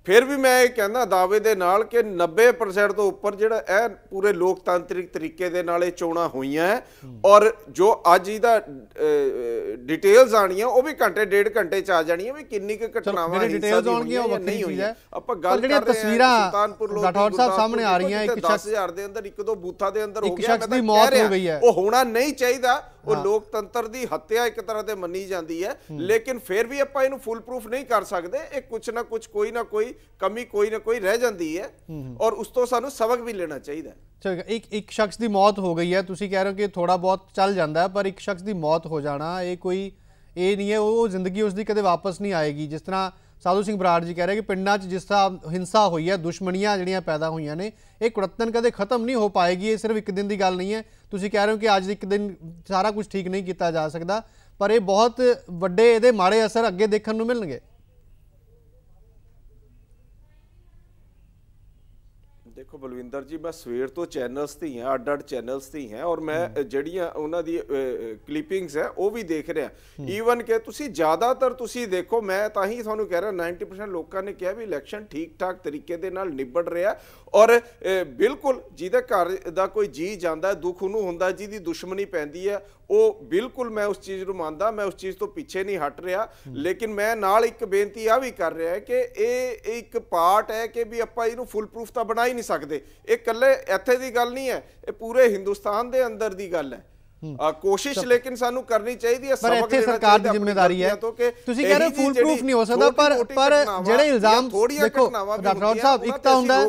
ਫਿਰ ਵੀ ਮੈਂ ਇਹ ਕਹਿੰਦਾ ਦਾਅਵੇ ਦੇ ਨਾਲ ਕਿ 90% ਤੋਂ ਉੱਪਰ ਜਿਹੜਾ ਇਹ ਪੂਰੇ ਲੋਕਤੰਤਰਿਕ ਤਰੀਕੇ ਦੇ ਨਾਲ ਇਹ ਚੋਣਾਂ ਹੋਈਆਂ ਹੈ। ਔਰ ਜੋ ਅੱਜ ਇਹਦਾ ਡਿਟੇਲਸ ਆਣੀਆਂ ਉਹ ਵੀ ਘੰਟੇ ਡੇਢ ਘੰਟੇ 'ਚ ਆ ਜਾਣੀਆਂ ਵੀ ਕਿੰਨੀ ਕੁ ਘਟਨਾਵਾਂ ਡਿਟੇਲਸ ਆਉਣਗੀਆਂ ਉਹ ਵੱਖਰੀ ਚੀਜ਼ ਹੈ। ਆਪਾਂ ਗੱਲ ਕਰ ਰਹੇ ਹਾਂ ਤਸਵੀਰਾਂ ਰਾਠੌਰ ਸਾਹਿਬ ਸਾਹਮਣੇ ਆ ਰਹੀਆਂ, ਇੱਕ 10,000 ਦੇ ਅੰਦਰ ਇੱਕ ਦੋ ਬੂਥਾਂ ਦੇ ਅੰਦਰ ਹੋ ਗਿਆ, ਸ਼ਖਸ ਦੀ ਮੌਤ ਹੋ ਗਈ ਹੈ। ਉਹ ਹੋਣਾ ਨਹੀਂ ਚਾਹੀਦਾ, ਉਹ ਲੋਕਤੰਤਰ ਦੀ ਹੱਤਿਆ ਇੱਕ ਤਰ੍ਹਾਂ ਤੇ ਮੰਨੀ ਜਾਂਦੀ ਹੈ। ਲੇਕਿਨ ਫਿਰ ਵੀ ਆਪਾਂ ਇਹਨੂੰ ਫੁੱਲ ਪ੍ਰੂਫ ਨਹੀਂ ਕਰ ਸਕਦੇ। ਇਹ ਕੁਛ ਨਾ ਕੁਛ ਕੋਈ ਨਾ ਕੋਈ ਕਮੀ ਕੋਈ ਨਾ ਕੋਈ ਰਹਿ ਜਾਂਦੀ ਹੈ, ਔਰ ਉਸ ਤੋਂ ਸਾਨੂੰ ਸਬਕ ਵੀ ਲੈਣਾ ਚਾਹੀਦਾ ਹੈ। ਇੱਕ ਸ਼ਖਸ ਦੀ ਮੌਤ ਹੋ ਗਈ ਹੈ, ਤੁਸੀਂ ਕਹਿ ਰਹੇ ਹੋ ਕਿ ਥੋੜਾ ਬਹੁਤ ਚੱਲ ਜਾਂਦਾ ਹੈ, ਪਰ ਇੱਕ ਸ਼ਖਸ ਦੀ ਮੌਤ ਹੋ ਜਾਣਾ ਇਹ ਕੋਈ ਇਹ ਨਹੀਂ ਹੈ, ਉਹ ਜ਼ਿੰਦਗੀ ਉਸਦੀ ਕਦੇ ਵਾਪਸ ਨਹੀਂ ਆਏਗੀ। ਜਿਸ ਤਰ੍ਹਾਂ ਸਾਧੂ ਸਿੰਘ ਬਰਾੜ ਜੀ ਕਹਿ ਰਹੇ ਕਿ ਪਿੰਡਾਂ 'ਚ ਜਿਸ ਤਰ੍ਹਾਂ ਹਿੰਸਾ ਹੋਈ ਹੈ, ਦੁਸ਼ਮਣੀਆਂ ਜਿਹੜੀਆਂ ਪੈਦਾ ਹੋਈਆਂ ਨੇ, ਇਹ ਕੁੜੱਤਣ ਕਦੇ ਖਤਮ ਨਹੀਂ ਹੋ ਪਾਏਗੀ। ਇਹ ਸਿਰਫ ਇੱਕ ਦਿਨ ਦੀ ਗੱਲ ਨਹੀਂ ਹੈ। ਤੁਸੀਂ ਕਹਿ ਰਹੇ ਹੋ ਕਿ ਅੱਜ ਇੱਕ ਦਿਨ ਸਾਰਾ ਕੁਝ ਠੀਕ ਨਹੀਂ ਕੀਤਾ ਜਾ ਸਕਦਾ, ਪਰ ਇਹ ਬਹੁਤ ਵੱਡੇ ਇਹਦੇ ਮਾੜੇ ਅਸਰ ਅੱਗੇ ਦੇਖਣ ਨੂੰ ਮਿਲਣਗੇ। देखो बलविंदर जी, मैं सवेर तो चैनल्स ते ही हाँ, अड चैनल्स ते ही हैं, और मैं जड़ियाँ उन्होंने क्लिपिंग्स है वो भी देख रहा। ईवन के तुसी ज़्यादातर तुसी देखो, मैं तो ही थानू कह रहा 90% लोगों ने कहा भी इलैक्शन ठीक ठाक तरीके दे नाल निबड़ रहा, और बिल्कुल जिहदे घर दा कोई जी जाता है, दुख उन्होंने हुंदा, जिहदी दुश्मनी पैंदी है, वो बिल्कुल मैं उस चीज़ नूं मानदा, मैं उस चीज़ तो पीछे नहीं हट रहा। लेकिन मैं नाल एक बेनती आ भी कर रहा है कि ये एक पार्ट है कि भी आपां इहनूं फुल प्रूफ तो बना ही नहीं सकते। ये कल्ले इत्थे दी गल नहीं है, ये पूरे हिंदुस्तान दे अंदर दी गल है। ਕੋਸ਼ਿਸ਼ ਲੇਕਿਨ ਸਾਨੂੰ ਕਰਨੀ ਚਾਹੀਦੀ ਹੈ। ਪਰ ਇੱਥੇ ਸਰਕਾਰ ਦੀ ਜ਼ਿੰਮੇਵਾਰੀ ਹੈ। ਤੁਸੀਂ ਕਹਿ ਰਹੇ ਫੂਲ ਪ੍ਰੂਫ ਨਹੀਂ ਹੋ ਸਕਦਾ, ਪਰ ਜਿਹੜੇ ਇਲਜ਼ਾਮ ਦੇਖੋ ਡਾਕਟਰ ਰਾਉਤ ਸਾਹਿਬ, ਇੱਕ ਤਾਂ ਹੁੰਦਾ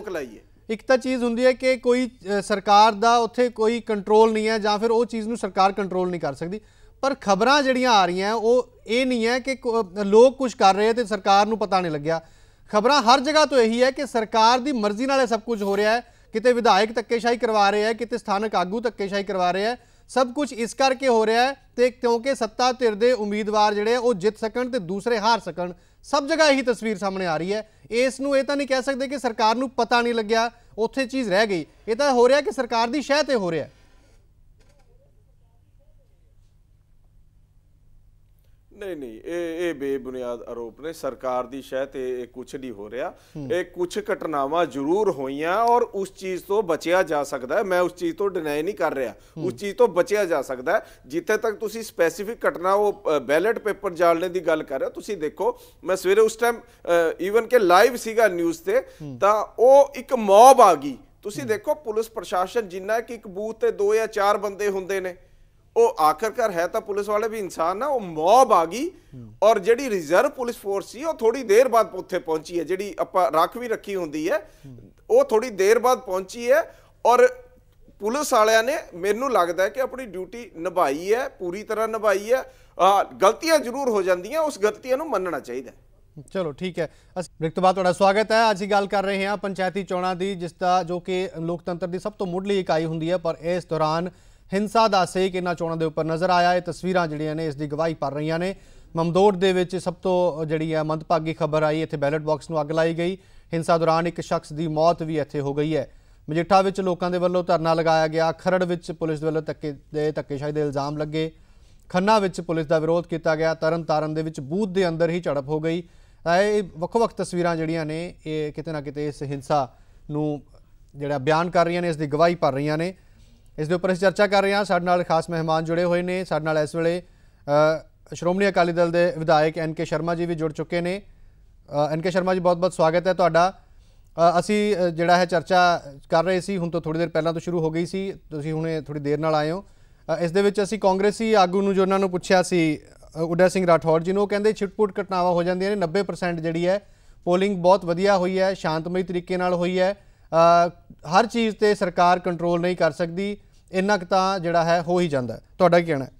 ਇੱਕ ਤਾਂ ਚੀਜ਼ ਹੁੰਦੀ ਹੈ ਕਿ ਕੋਈ ਸਰਕਾਰ ਦਾ ਉੱਥੇ ਕੋਈ ਕੰਟਰੋਲ ਨਹੀਂ ਹੈ ਜਾਂ ਫਿਰ ਉਹ ਚੀਜ਼ ਨੂੰ ਸਰਕਾਰ ਕੰਟਰੋਲ ਨਹੀਂ ਕਰ ਸਕਦੀ, ਪਰ ਖਬਰਾਂ ਜਿਹੜੀਆਂ ਆ ਰਹੀਆਂ ਉਹ ਇਹ ਨਹੀਂ ਹੈ ਕਿ ਲੋਕ ਕੁਝ ਕਰ ਰਹੇ ਤੇ ਸਰਕਾਰ ਨੂੰ ਪਤਾ ਨਹੀਂ ਲੱਗਿਆ। ਖਬਰਾਂ ਹਰ ਜਗ੍ਹਾ ਤੋਂ ਇਹੀ ਹੈ ਕਿ ਸਰਕਾਰ ਦੀ ਮਰਜ਼ੀ ਨਾਲ ਇਹ ਸਭ ਕੁਝ ਹੋ ਰਿਹਾ ਹੈ। ਕਿਤੇ ਵਿਧਾਇਕ ਧੱਕੇਸ਼ਾਹੀ ਕਰਵਾ ਰਹੇ ਹੈ, ਕਿਤੇ ਸਥਾਨਕ ਆਗੂ ਧੱਕੇਸ਼ਾਹੀ ਕਰਵਾ ਰਹੇ ਹੈ। ਸਭ ਕੁਝ ਇਸ ਕਰਕੇ ਹੋ ਰਿਹਾ ਹੈ ਤੇ ਕਿਉਂਕਿ ਸੱਤਾ ਧਿਰ ਦੇ ਉਮੀਦਵਾਰ ਜਿਹੜੇ ਉਹ ਜਿੱਤ ਸਕਣ ਤੇ ਦੂਸਰੇ ਹਾਰ ਸਕਣ। ਸਭ ਜਗ੍ਹਾ ਇਹੀ ਤਸਵੀਰ ਸਾਹਮਣੇ ਆ ਰਹੀ ਹੈ। ਇਸ ਨੂੰ ਇਹ ਤਾਂ ਨਹੀਂ ਕਹਿ ਸਕਦੇ ਕਿ ਸਰਕਾਰ ਨੂੰ ਪਤਾ ਨਹੀਂ ਲੱਗਿਆ, ਉੱਥੇ ਚੀਜ਼ ਰਹਿ ਗਈ। ਇਹ ਤਾਂ ਹੋ ਰਿਹਾ ਕਿ ਸਰਕਾਰ ਦੀ ਸ਼ਹਿ ਤੇ ਹੋ ਰਿਹਾ। नहीं ये बेबुनियाद आरोप ने। सरकार की शह ते कुछ नहीं हो रहा। ये कुछ घटनावां जरूर होईयां और उस चीज़ तो बचिया जा सकता है। मैं उस चीज़ तो डिनाई नहीं कर रहा, उस चीज़ तो बचिया जा सकता है। जिथे तक तुसी स्पैसीफिक घटना वो बैलेट पेपर जालने की गल कर रहे हो, तुसी देखो मैं सवेरे उस टाइम ईवन के लाइव सीगा न्यूज़ ते तां ओह एक मॉब आ गई। तुसी देखो पुलिस प्रशासन जिन्ना कि एक बूथ ते 2 या 4 बंदे हुंदे ने, ਉਹ ਆਖਰਕਾਰ ਹੈ ਤਾਂ ਪੁਲਿਸ ਵਾਲੇ ਵੀ ਇਨਸਾਨ ਨਾ। ਉਹ ਮੌਬ ਆ ਗਈ ਔਰ ਜਿਹੜੀ ਰਿਜ਼ਰਵ ਪੁਲਿਸ ਫੋਰਸ ਸੀ ਉਹ ਥੋੜੀ ਦੇਰ ਬਾਅਦ ਉੱਥੇ ਪਹੁੰਚੀ ਹੈ। ਜਿਹੜੀ ਆਪਾਂ ਰੱਖ ਵੀ ਰੱਖੀ ਹੁੰਦੀ ਹੈ ਉਹ ਥੋੜੀ ਦੇਰ ਬਾਅਦ ਪਹੁੰਚੀ ਹੈ ਔਰ ਪੁਲਿਸ ਵਾਲਿਆਂ ਨੇ ਮੈਨੂੰ ਲੱਗਦਾ ਕਿ ਆਪਣੀ ਡਿਊਟੀ ਨਿਭਾਈ ਹੈ, ਪੂਰੀ ਤਰ੍ਹਾਂ ਨਿਭਾਈ ਹੈ। ਗਲਤੀਆਂ ਜ਼ਰੂਰ ਹੋ ਜਾਂਦੀਆਂ, ਉਸ ਗਲਤੀਆਂ ਨੂੰ ਮੰਨਣਾ ਚਾਹੀਦਾ। ਚਲੋ ਠੀਕ ਹੈ। ਬ੍ਰੇਕ ਤੋਂ ਬਾਅਦ ਤੁਹਾਡਾ ਸਵਾਗਤ ਹੈ। ਅੱਜ ਅਸੀਂ ਗੱਲ ਕਰ ਰਹੇ ਹਾਂ ਪੰਚਾਇਤੀ ਚੋਣਾਂ ਦੀ, ਜਿਸ ਦਾ ਜੋ ਕਿ ਲੋਕਤੰਤਰ ਦੀ ਸਭ ਤੋਂ ਮੁੱਢਲੀ ਇਕਾਈ ਹੁੰਦੀ ਹੈ, ਪਰ ਇਸ ਦੌਰਾਨ ਹਿੰਸਾ ਦਾ ਸੇਕ ਇਹਨਾਂ ਚੋਣਾਂ ਦੇ ਉੱਪਰ ਨਜ਼ਰ ਆਇਆ। ਇਹ ਤਸਵੀਰਾਂ ਜਿਹੜੀਆਂ ਨੇ ਇਸ ਦੀ ਗਵਾਹੀ ਭਰ ਰਹੀਆਂ ਨੇ। ਮਮਦੋਟ ਦੇ ਵਿੱਚ ਸਭ ਤੋਂ ਜਿਹੜੀ ਹੈ ਮੰਦਭਾਗੀ ਖਬਰ ਆਈ, ਇੱਥੇ ਬੈਲਟ ਬਾਕਸ ਨੂੰ ਅੱਗ ਲਾਈ ਗਈ। ਹਿੰਸਾ ਦੌਰਾਨ ਇੱਕ ਸ਼ਖਸ ਦੀ ਮੌਤ ਵੀ ਇੱਥੇ ਹੋ ਗਈ ਹੈ। ਮਜੀਠਾ ਵਿੱਚ ਲੋਕਾਂ ਦੇ ਵੱਲੋਂ ਧਰਨਾ ਲਗਾਇਆ ਗਿਆ। ਖਰੜ ਵਿੱਚ ਪੁਲਿਸ ਦੇ ਵੱਲੋਂ ਧੱਕੇਸ਼ਾਹੀ ਦੇ ਇਲਜ਼ਾਮ ਲੱਗੇ। ਖੰਨਾ ਵਿੱਚ ਪੁਲਿਸ ਦਾ ਵਿਰੋਧ ਕੀਤਾ ਗਿਆ। ਤਰਨਤਾਰਨ ਦੇ ਵਿੱਚ ਬੂਥ ਦੇ ਅੰਦਰ ਹੀ ਝੜਪ ਹੋ ਗਈ। ਇਹ ਵੱਖ-ਵੱਖ ਤਸਵੀਰਾਂ ਜਿਹੜੀਆਂ ਨੇ ਇਹ ਕਿਤੇ ਨਾ ਕਿਤੇ ਇਸ ਹਿੰਸਾ ਨੂੰ ਜਿਹੜਾ ਬਿਆਨ ਕਰ ਰਹੀਆਂ ਨੇ, ਇਸ ਦੀ ਗਵਾਹੀ ਭਰ ਰਹੀਆਂ ਨੇ। ਇਸ ਦੇ ਉੱਪਰ ਅਸੀਂ ਚਰਚਾ ਕਰ ਰਹੇ ਹਾਂ। ਸਾਡੇ ਨਾਲ ਖਾਸ ਮਹਿਮਾਨ ਜੁੜੇ ਹੋਏ ਨੇ। ਸਾਡੇ ਨਾਲ ਇਸ ਵੇਲੇ ਸ਼੍ਰੋਮਣੀ ਅਕਾਲੀ ਦਲ ਦੇ ਵਿਧਾਇਕ NK ਸ਼ਰਮਾ ਜੀ ਵੀ ਜੁੜ ਚੁੱਕੇ ਨੇ। NK ਸ਼ਰਮਾ ਜੀ, ਬਹੁਤ ਬਹੁਤ ਸਵਾਗਤ ਹੈ ਤੁਹਾਡਾ। ਅਸੀਂ ਜਿਹੜਾ ਹੈ ਚਰਚਾ ਕਰ ਰਹੇ ਸੀ, ਹੁਣ ਤੋਂ ਥੋੜੀ ਦੇਰ ਪਹਿਲਾਂ ਤੋਂ ਸ਼ੁਰੂ ਹੋ ਗਈ ਸੀ, ਤੁਸੀਂ ਹੁਣੇ ਥੋੜੀ ਦੇਰ ਨਾਲ ਆਏ ਹੋ। ਇਸ ਦੇ ਵਿੱਚ ਅਸੀਂ ਕਾਂਗਰਸੀ ਆਗੂ ਨੂੰ ਜੋ ਉਹਨਾਂ ਨੂੰ ਪੁੱਛਿਆ ਸੀ, ਉਦੈ ਸਿੰਘ ਰਾਠੌੜ ਜੀ ਨੂੰ, ਉਹ ਕਹਿੰਦੇ ਛਿਟਪੁਟ ਘਟਨਾਵਾਂ ਹੋ ਜਾਂਦੀਆਂ ਨੇ। 90% ਜਿਹੜੀ ਹੈ ਪੋਲਿੰਗ ਬਹੁਤ ਵਧੀਆ ਹੋਈ ਹੈ, ਸ਼ਾਂਤਮਈ ਤਰੀਕੇ ਨਾਲ ਹੋਈ ਹੈ। ਹਰ ਚੀਜ਼ ਤੇ ਸਰਕਾਰ ਕੰਟਰੋਲ ਨਹੀਂ ਕਰ ਸਕਦੀ, ਇੰਨਾ ਕੁ ਤਾਂ ਜਿਹੜਾ ਹੈ ਹੋ ਹੀ ਜਾਂਦਾ। ਤੁਹਾਡਾ ਕੀ ਕਹਿਣਾ ਹੈ?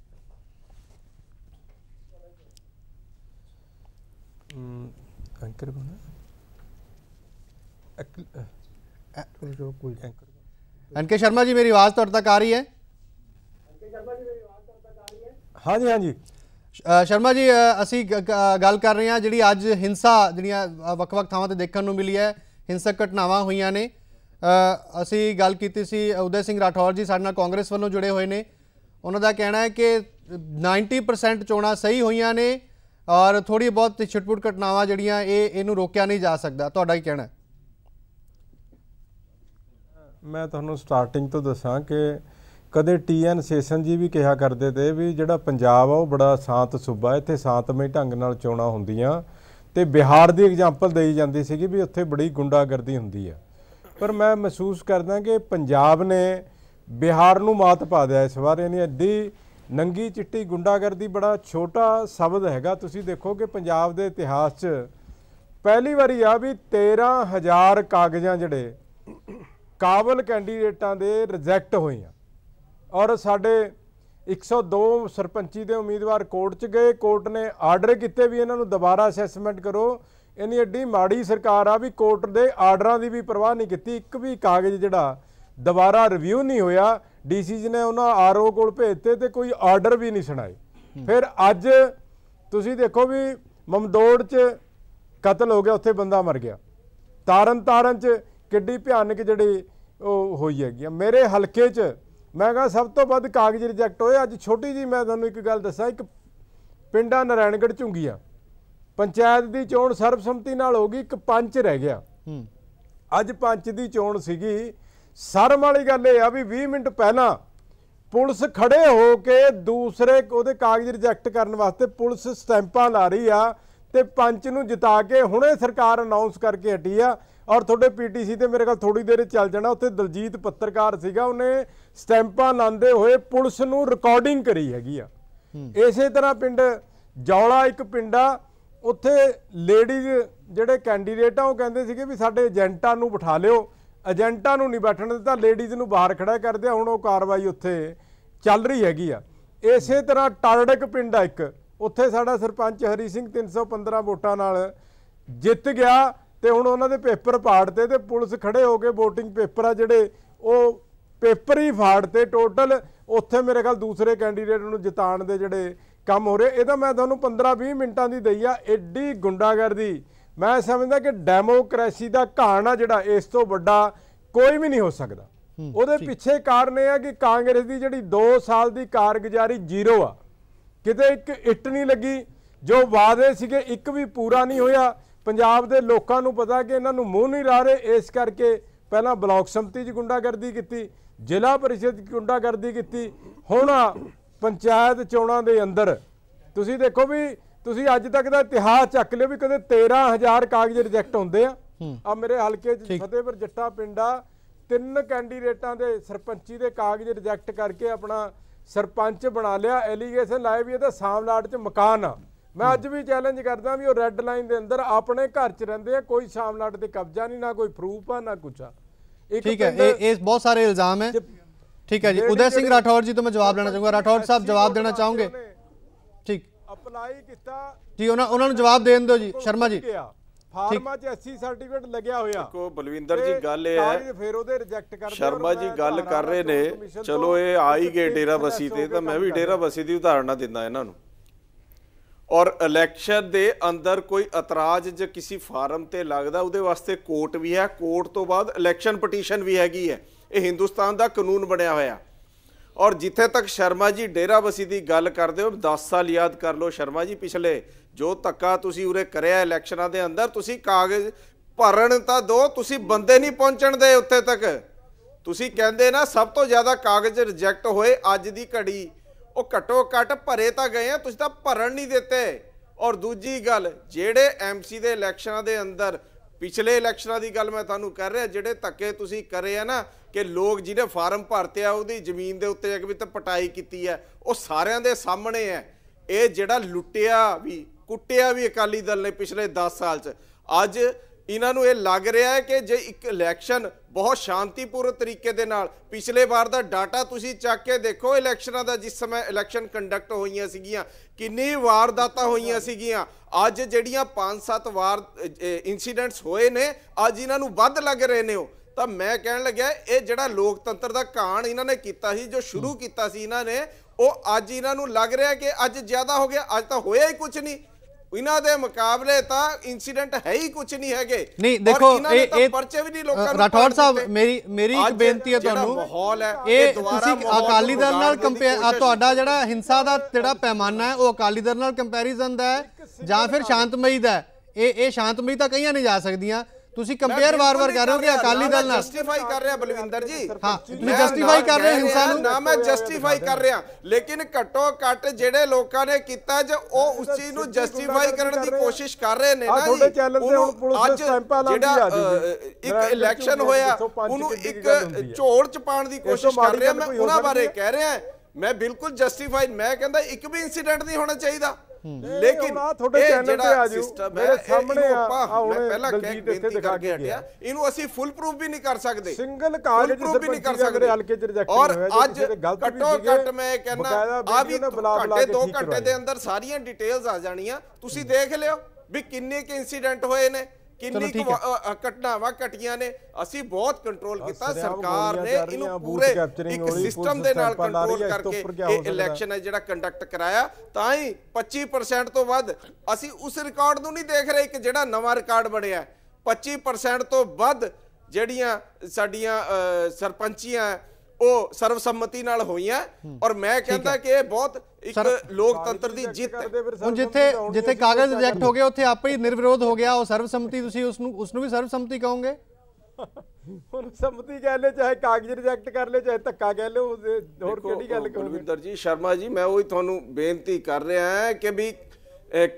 NK शर्मा जी, मेरी आवाज़ तुहाडे तक आ रही है? हाँ जी, हाँ जी। शर्मा जी, असी गल कर रहे हैं जी अज हिंसा जी ਵੱਖ-ਵੱਖ ਥਾਵਾਂ ਤੇ देखने को मिली है, हिंसक घटनावां होईयां ने। असी गल की सी उदय सिंह राठौर जी साडे नाल कांग्रेस वालों जुड़े हुए ने। उन्हां दा कहना है कि 90% चोणां सही होईयां ने और थोड़ी बहुत छिटपुट घटनावां जिहड़ियां इहनूं रोकिया नहीं जा सकदा। तुहाडा की कहना है? मैं तुहानूं स्टार्टिंग तो दसां कि कदे TN सेशन जी भी कहा करते थे भी जिहड़ा पंजाब आ वो बड़ा शांत सूबा है, इत्थे शांतमई ढंग नाल चोणां हुंदियां ते बिहार दी एग्जाम्पल देई जांदी सीगी भी उत्थे बड़ी गुंडागर्दी हुंदी है। पर मैं महसूस करदा कि पंजाब ने बिहार नूं मात पा दिया इस बार। यानी एड्डी नंगी चिट्टी गुंडागर्दी बड़ा छोटा शब्द हैगा। तुसीं देखो कि पंजाब दे इतिहास च पहली वारी आ भी 13,000 कागज़ां जिहड़े काबल कैंडीडेटां दे रिजैक्ट होए आ और साढ़े 102 सरपंची के उम्मीदवार कोर्ट च गए। कोर्ट ने आर्डर किए भी इन्हों दोबारा असैसमेंट करो। इन्नी एड्डी माड़ी सरकार आ भी कोर्ट के आर्डर की भी परवाह नहीं की, एक भी कागज़ जिहड़ा दोबारा रिव्यू नहीं होया। DC जी ने उन्होंने RO कोल भेजते तो कोई आर्डर भी नहीं सुनाए। फिर अज तुसीं देखो भी ममदोड़ च कतल हो गया, उत्थे बंदा मर गया। तारन च किड्डी भयानक जिहड़ी होई हैगी। मेरे हलके च मैं कहा सब तो वध कागज़ रिजैक्ट होए। अज छोटी जी मैं तुहानूं एक गल दसां, एक पिंडा नारायणगढ़ झुंगीआ पंचायत की चोण सर्बसम्मति नाल हो गई, एक पंच रह गया। अज पंच की चोण सीगी। शर्म वाली गल ये आ भी 20 मिनट पहला पुलिस खड़े हो के दूसरे उहदे कागज़ रिजैक्ट करने वास्ते पुलिस स्टैंपां ला रही आ ते पंच नूं जिता के हुणे सरकार अनाउंस करके हटी आ। ਔਰ ਤੁਹਾਡੇ ਪੀਟੀਸੀ ਤੇ ਮੇਰੇ ਕੋਲ ਥੋੜੀ ਦੇਰ ਚੱਲ ਜਾਣਾ। ਉੱਥੇ ਦਲਜੀਤ ਪੱਤਰਕਾਰ ਸੀਗਾ, ਉਹਨੇ ਸਟੈਂਪਾਂ ਲਾਉਂਦੇ ਹੋਏ ਪੁਲਿਸ ਨੂੰ ਰਿਕਾਰਡਿੰਗ ਕਰੀ ਹੈਗੀ ਆ। ਇਸੇ ਤਰ੍ਹਾਂ ਪਿੰਡ ਜੌਲਾ ਇੱਕ ਪਿੰਡ ਆ, ਉੱਥੇ ਲੇਡੀਜ਼ ਜਿਹੜੇ ਕੈਂਡੀਡੇਟ ਆ ਉਹ ਕਹਿੰਦੇ ਸੀਗੇ ਵੀ ਸਾਡੇ ਏਜੰਟਾਂ ਨੂੰ ਬਿਠਾ ਲਿਓ, ਏਜੰਟਾਂ ਨੂੰ ਨਹੀਂ ਬੈਠਣ ਦਿੱਤਾ, ਲੇਡੀਜ਼ ਨੂੰ ਬਾਹਰ ਖੜਾ ਕਰਦੇ ਆ। ਹੁਣ ਉਹ ਕਾਰਵਾਈ ਉੱਥੇ ਚੱਲ ਰਹੀ ਹੈਗੀ ਆ। ਇਸੇ ਤਰ੍ਹਾਂ ਟਾਰੜਕ ਪਿੰਡ ਆ ਇੱਕ, ਉੱਥੇ ਸਾਡਾ ਸਰਪੰਚ ਹਰੀ ਸਿੰਘ 315 ਵੋਟਾਂ ਨਾਲ ਜਿੱਤ ਗਿਆ ਤੇ ਹੁਣ ਉਹਨਾਂ ਦੇ ਪੇਪਰ ਪਾੜਤੇ ਤੇ ਪੁਲਿਸ ਖੜੇ ਹੋ ਕੇ VOTING ਪੇਪਰ ਆ ਜਿਹੜੇ ਉਹ ਪੇਪਰ ਹੀ ਫਾੜਤੇ ਟੋਟਲ। ਉੱਥੇ ਮੇਰੇ ਖਿਆਲ ਦੂਸਰੇ ਕੈਂਡੀਡੇਟ ਨੂੰ ਜਿਤਾਉਣ ਦੇ ਜਿਹੜੇ ਕੰਮ ਹੋ ਰਹੇ। ਇਹ ਤਾਂ ਮੈਂ ਤੁਹਾਨੂੰ 15-20 ਮਿੰਟਾਂ ਦੀ ਦਈ ਆ। ਐਡੀ ਗੁੰਡਾਗਰਦੀ ਮੈਂ ਸਮਝਦਾ ਕਿ ਡੈਮੋਕ੍ਰੇਸੀ ਦਾ ਘਾਣ ਆ ਜਿਹੜਾ, ਇਸ ਤੋਂ ਵੱਡਾ ਕੋਈ ਵੀ ਨਹੀਂ ਹੋ ਸਕਦਾ। ਉਹਦੇ ਪਿੱਛੇ ਕਾਰਨ ਇਹ ਆ ਕਿ ਕਾਂਗਰਸ ਦੀ ਜਿਹੜੀ 2 ਸਾਲ ਦੀ ਕਾਰਗੁਜ਼ਾਰੀ ਜ਼ੀਰੋ ਆ, ਕਿਤੇ ਇੱਕ ਇੱਟ ਨਹੀਂ ਲੱਗੀ। ਜੋ ਵਾਅਦੇ ਸੀਗੇ ਇੱਕ ਵੀ ਪੂਰਾ ਨਹੀਂ ਹੋਇਆ। ਪੰਜਾਬ ਦੇ ਲੋਕਾਂ ਨੂੰ ਪਤਾ ਕਿ ਇਹਨਾਂ ਨੂੰ ਮੂੰਹ ਨਹੀਂ ਲਾ ਰਹੇ, ਇਸ ਕਰਕੇ ਪਹਿਲਾਂ ਬਲਾਕ ਸੰਮਤੀ 'ਚ ਗੁੰਡਾਗਰਦੀ ਕੀਤੀ, ਜ਼ਿਲ੍ਹਾ ਪਰਿਸ਼ਦ 'ਚ ਗੁੰਡਾਗਰਦੀ ਕੀਤੀ, ਹੁਣ ਪੰਚਾਇਤ ਚੋਣਾਂ ਦੇ ਅੰਦਰ ਤੁਸੀਂ ਦੇਖੋ ਵੀ ਤੁਸੀਂ ਅੱਜ ਤੱਕ ਦਾ ਇਤਿਹਾਸ ਚੱਕ ਲਿਓ ਵੀ ਕਦੇ 13,000 ਕਾਗਜ਼ ਰਿਜੈਕਟ ਹੁੰਦੇ ਆ। ਆ ਮੇਰੇ ਹਲਕੇ 'ਚ ਫਤਿਹਪੁਰ ਜੱਟਾ ਪਿੰਡ ਆ, 3 ਕੈਂਡੀਡੇਟਾਂ ਦੇ ਸਰਪੰਚੀ ਦੇ ਕਾਗਜ਼ ਰਿਜੈਕਟ ਕਰਕੇ ਆਪਣਾ ਸਰਪੰਚ ਬਣਾ ਲਿਆ। ਐਲੀਗੇਸ਼ਨ ਲਾਏ ਵੀ ਇਹਦਾ ਸਾਮਲਾਟ 'ਚ ਮਕਾਨ ਆ। ਮੈਂ ਅੱਜ ਵੀ ਚੈਲੰਜ ਕਰਦਾ ਵੀ ਉਹ ਰੈੱਡ ਲਾਈਨ ਦੇ ਅੰਦਰ ਆਪਣੇ ਘਰ 'ਚ ਰਹਿੰਦੇ ਆ, ਕੋਈ ਸਾਮਲਾਟ ਤੇ ਕਬਜ਼ਾ ਨਹੀਂ, ਨਾ ਕੋਈ ਪ੍ਰੂਫ ਆ ਨਾ ਕੁਛ ਆ। ठीक है, ये बहुत सारे इल्जाम है। ठीक है जी, उदय सिंह राठौर जी तो मैं जवाब लेना चाहूँगा। राठौर साहब जवाब देना चाहोगे? ठीक ਅਪਲਾਈ ਕੀਤਾ जी, उन्होंने जवाब देन दो जी। शर्मा जी ਫਾਰਮਾਂ 'ਚ ਐਸਸੀ ਸਰਟੀਫਿਕੇਟ ਲੱਗਿਆ ਹੋਇਆ। ਦੇਖੋ ਬਲਵਿੰਦਰ ਜੀ ਗੱਲ ਇਹ ਹੈ, ਫਿਰ ਉਹਦੇ ਰਿਜੈਕਟ ਕਰਦੇ ਸ਼ਰਮਾ ਜੀ ਗੱਲ ਕਰ ਰਹੇ ਨੇ, ਚਲੋ ਇਹ ਆ ਹੀ ਗਏ ਡੇਰਾ ਬਸੀ ਤੇ, ਤਾਂ ਮੈਂ ਵੀ ਡੇਰਾ ਬਸੀ ਦੀ ਉਦਾਹਰਣ ਦਿੰਦਾ ਇਹਨਾਂ ਨੂੰ। ਔਰ ਇਲੈਕਸ਼ਨ ਦੇ ਅੰਦਰ ਕੋਈ ਇਤਰਾਜ਼ ਜੇ ਕਿਸੇ ਫਾਰਮ ਤੇ ਲੱਗਦਾ ਉਹਦੇ ਵਾਸਤੇ ਕੋਰਟ ਵੀ ਹੈ, ਕੋਰਟ ਤੋਂ ਬਾਅਦ ਇਲੈਕਸ਼ਨ ਪਟੀਸ਼ਨ ਵੀ ਹੈਗੀ ਹੈ। ਇਹ ਹਿੰਦੁਸਤਾਨ ਦਾ ਕਾਨੂੰਨ ਬਣਿਆ ਹੋਇਆ। ਔਰ ਜਿੱਥੇ ਤੱਕ ਸ਼ਰਮਾ ਜੀ ਡੇਰਾ ਬਸੀ ਦੀ ਗੱਲ ਕਰਦੇ ਹੋ, 10 ਸਾਲ ਯਾਦ ਕਰ ਲਓ ਸ਼ਰਮਾ ਜੀ, ਪਿਛਲੇ ਜੋ ਧੱਕਾ ਤੁਸੀਂ ਉਰੇ ਕਰਿਆ ਇਲੈਕਸ਼ਨਾਂ ਦੇ ਅੰਦਰ, ਤੁਸੀਂ ਕਾਗਜ਼ ਭਰਨ ਤਾਂ ਦੋ, ਤੁਸੀਂ ਬੰਦੇ ਨਹੀਂ ਪਹੁੰਚਣ ਦੇ ਉੱਥੇ ਤੱਕ। ਤੁਸੀਂ ਕਹਿੰਦੇ ਨਾ ਸਭ ਤੋਂ ਜ਼ਿਆਦਾ ਕਾਗਜ਼ ਰਿਜੈਕਟ ਹੋਏ ਅੱਜ ਦੀ ਘੜੀ, ਉਹ ਘੱਟੋ ਘੱਟ ਭਰੇ ਤਾਂ ਗਏ ਆ, ਤੁਸੀਂ ਤਾਂ ਭਰਨ ਨਹੀਂ ਦਿੱਤੇ। ਔਰ ਦੂਜੀ ਗੱਲ, ਜਿਹੜੇ ਐਮਸੀ ਦੇ ਇਲੈਕਸ਼ਨਾਂ ਦੇ ਅੰਦਰ ਪਿਛਲੇ ਇਲੈਕਸ਼ਨਾਂ ਦੀ ਗੱਲ ਮੈਂ ਤੁਹਾਨੂੰ ਕਰ ਰਿਹਾ, ਜਿਹੜੇ ਧੱਕੇ ਤੁਸੀਂ ਕਰੇ ਆ ਨਾ ਕਿ ਲੋਕ ਜਿਹਨੇ ਫਾਰਮ ਭਰਤੇ ਆ ਉਹਦੀ ਜ਼ਮੀਨ ਦੇ ਉੱਤੇ ਇੱਕ ਵੀ ਤਾਂ ਪਟਾਈ ਕੀਤੀ ਹੈ, ਉਹ ਸਾਰਿਆਂ ਦੇ ਸਾਹਮਣੇ ਹੈ। ਇਹ ਜਿਹੜਾ ਲੁੱਟਿਆ ਵੀ ਕੁੱਟਿਆ ਵੀ ਅਕਾਲੀ ਦਲ ਨੇ ਪਿਛਲੇ 10 ਸਾਲ 'ਚ, ਅੱਜ ਇਹਨਾਂ ਨੂੰ ਇਹ ਲੱਗ ਰਿਹਾ ਹੈ ਕਿ ਜੇ ਇੱਕ ਇਲੈਕਸ਼ਨ ਬਹੁਤ ਸ਼ਾਂਤੀਪੂਰਨ ਤਰੀਕੇ ਦੇ ਨਾਲ, ਪਿਛਲੇ ਵਾਰ ਦਾ ਡਾਟਾ ਤੁਸੀਂ ਚੱਕ ਕੇ ਦੇਖੋ ਇਲੈਕਸ਼ਨਾਂ ਦਾ, ਜਿਸ ਸਮੇਂ ਇਲੈਕਸ਼ਨ ਕੰਡਕਟ ਹੋਈਆਂ ਸੀਗੀਆਂ ਕਿੰਨੀ ਵਾਰਦਾਤਾਂ ਹੋਈਆਂ ਸੀਗੀਆਂ। ਅੱਜ ਜਿਹੜੀਆਂ 5-7 ਵਾਰ ਇਨਸੀਡੈਂਟਸ ਹੋਏ ਨੇ, ਅੱਜ ਇਹਨਾਂ ਨੂੰ ਵੱਧ ਲੱਗ ਰਹੇ ਨੇ। ਉਹ ਤਾਂ ਮੈਂ ਕਹਿਣ ਲੱਗਿਆ ਇਹ ਜਿਹੜਾ ਲੋਕਤੰਤਰ ਦਾ ਘਾਣ ਇਹਨਾਂ ਨੇ ਕੀਤਾ ਸੀ, ਜੋ ਸ਼ੁਰੂ ਕੀਤਾ ਸੀ ਇਹਨਾਂ ਨੇ, ਉਹ ਅੱਜ ਇਹਨਾਂ ਨੂੰ ਲੱਗ ਰਿਹਾ ਕਿ ਅੱਜ ਜ਼ਿਆਦਾ ਹੋ ਗਿਆ। ਅੱਜ ਤਾਂ ਹੋਇਆ ਹੀ ਕੁਝ ਨਹੀਂ, ਇਹਨਾਂ ਦੇ ਮੁਕਾਬਲੇ ਤਾਂ ਇਨਸੀਡੈਂਟ ਹੈ ਹੀ ਕੁਝ ਨਹੀਂ ਹੈਗੇ। ਨਹੀਂ ਦੇਖੋ ਇਹ ਪਰਚੇ ਵੀ ਨਹੀਂ ਲੋਕਾਂ ਨੂੰ। ਰਾਠੌਰ ਸਾਹਿਬ ਮੇਰੀ ਇੱਕ ਬੇਨਤੀ ਹੈ ਤੁਹਾਨੂੰ, ਇਹ ਤੁਸੀਂ ਅਕਾਲੀ ਦਲ ਨਾਲ ਕੰਪੇਅਰ, ਤੁਹਾਡਾ ਜਿਹੜਾ ਹਿੰਸਾ ਦਾ ਜਿਹੜਾ ਪੈਮਾਨਾ ਹੈ ਉਹ ਅਕਾਲੀ ਦਲ ਨਾਲ ਕੰਪੈਰੀਜ਼ਨ ਦਾ ਹੈ ਜਾਂ ਫਿਰ ਸ਼ਾਂਤਮਈ ਦਾ ਹੈ? ਇਹ ਸ਼ਾਂਤਮਈ ਤਾਂ ਕਹੀਆਂ ਨਹੀਂ ਜਾ ਸਕਦੀਆਂ। ਤੁਸੀਂ ਕੰਪੇਅਰ ਵਾਰ-ਵਾਰ ਕਰ ਰਹੇ ਹੋ ਕਿ ਅਕਾਲੀ ਦਲ ਨਾਲ ਜਸਟੀਫਾਈ ਕਰ ਰਿਹਾ ਬਲਵਿੰਦਰ ਜੀ। ਹਾਂ, ਤੁਸੀਂ ਜਸਟੀਫਾਈ ਕਰ ਰਹੇ ਹੋ ਹਿੰਸਾ ਨੂੰ। ਨਾ ਮੈਂ ਜਸਟੀਫਾਈ ਕਰ ਰਿਹਾ, ਲੇਕਿਨ ਘੱਟੋ ਘੱਟ ਜਿਹੜੇ ਲੋਕਾਂ ਨੇ ਕੀਤਾ ਜੇ ਉਹ ਉਸ ਚੀਜ਼ ਨੂੰ ਜਸਟੀਫਾਈ ਕਰਨ ਦੀ ਕੋਸ਼ਿਸ਼ ਕਰ ਰਹੇ ਨੇ ਨਾ ਜੀ। ਅੱਜ ਜਿਹੜਾ ਇੱਕ ਇਲੈਕਸ਼ਨ ਹੋਇਆ ਉਹਨੂੰ ਇੱਕ ਝੋਲ ਚ ਪਾਉਣ ਦੀ ਕੋਸ਼ਿਸ਼ ਕਰ ਰਿਹਾ। ਮੈਂ ਉਹਨਾਂ ਬਾਰੇ ਕਹਿ ਰਿਹਾ, ਮੈਂ ਬਿਲਕੁਲ ਜਸਟੀਫਾਈ, ਮੈਂ ਕਹਿੰਦਾ ਇੱਕ ਵੀ ਇਨਸੀਡੈਂਟ ਨਹੀਂ ਹੋਣਾ ਚਾਹੀਦਾ। ਲੇਕਿਨ ਇਹ ਜਿਹੜਾ ਸਿਸਟਮ ਹੈ ਸਾਹਮਣੇ ਮੈਂ ਪਹਿਲਾਂ ਕਹਿ ਬੇਨਤੀ ਕਰਕੇ ਹਟਿਆ, ਇਹਨੂੰ ਅਸੀਂ ਫੁੱਲ ਪ੍ਰੂਫ ਵੀ ਨਹੀਂ ਕਰ ਸਕਦੇ, ਸਿੰਗਲ ਕਾਗਜ਼ ਵੀ ਨਹੀਂ ਕਰ ਸਕਦੇ। ਹਲਕੇ 'ਚ ਰਿਜੈਕਟ ਔਰ ਅੱਜ ਘੱਟੋ ਘੱਟ ਮੈਂ ਕਹਿੰਦਾ ਆ ਵੀ ਘੰਟੇ 2 ਘੰਟੇ ਦੇ ਅੰਦਰ ਸਾਰੀਆਂ ਡਿਟੇਲਸ ਆ ਜਾਣੀਆਂ। ਤੁਸੀਂ ਦੇਖ ਲਿਓ ਵੀ ਕਿੰਨੇ ਕੁ ਇਨਸੀਡੈਂਟ ਹੋਏ ਨੇ, ਕਿੰਨੀ ਘਟਨਾਵਾਂ ਘਟੀਆਂ ਨੇ। ਅਸੀਂ ਬਹੁਤ ਕੰਟਰੋਲ ਕੀਤਾ, ਸਰਕਾਰ ਨੇ ਇਹਨੂੰ ਪੂਰੇ ਇੱਕ ਸਿਸਟਮ ਦੇ ਨਾਲ ਕੰਟਰੋਲ ਕਰਕੇ ਇਹ ਇਲੈਕਸ਼ਨ ਹੈ ਜਿਹੜਾ ਕੰਡਕਟ ਕਰਾਇਆ। ਤਾਂ ਹੀ 25% ਤੋਂ ਵੱਧ ਅਸੀਂ ਉਸ ਰਿਕਾਰਡ ਨੂੰ ਨਹੀਂ ਦੇਖ ਰਹੇ ਇੱਕ ਜਿਹੜਾ ਨਵਾਂ ਰਿਕਾਰਡ ਬਣਿਆ। 25% ਤੋਂ ਵੱਧ ਜਿਹੜੀਆਂ ਸਾਡੀਆਂ ਸਰਪੰਚੀਆਂ ਉਹ ਸਰਵਸੰਮਤੀ ਨਾਲ ਹੋਈਆਂ। ਔਰ ਮੈਂ ਕਹਿੰਦਾ ਕਿ ਇਹ ਬਹੁਤ ਇੱਕ ਲੋਕਤੰਤਰ ਦੀ ਜਿੱਤ ਹੈ। ਹੁਣ ਜਿੱਥੇ ਕਾਗਜ਼ ਰਿਜੈਕਟ ਹੋ ਗਏ ਉੱਥੇ ਆਪੇ ਹੀ ਨਿਰਵਿਰੋਧ ਹੋ ਗਿਆ ਉਹ ਸਰਵਸੰਮਤੀ, ਤੁਸੀਂ ਉਸਨੂੰ ਵੀ ਸਰਵਸੰਮਤੀ ਕਹੋਗੇ? ਹੁਣ ਸੰਮਤੀ ਕਹਿ ਲੈ, ਚਾਹੇ ਕਾਗਜ਼ ਰਿਜੈਕਟ ਕਰ ਲੈ, ਚਾਹੇ ਧੱਕਾ ਕਹਿ ਲਓ, ਹੋਰ ਕਿਹੜੀ ਗੱਲ ਕਹੋਗੇ? ਬਲਵਿੰਦਰ ਜੀ, ਸ਼ਰਮਾ ਜੀ, ਮੈਂ ਉਹੀ ਤੁਹਾਨੂੰ ਬੇਨਤੀ ਕਰ ਰਿਹਾ ਹਾਂ ਕਿ ਵੀ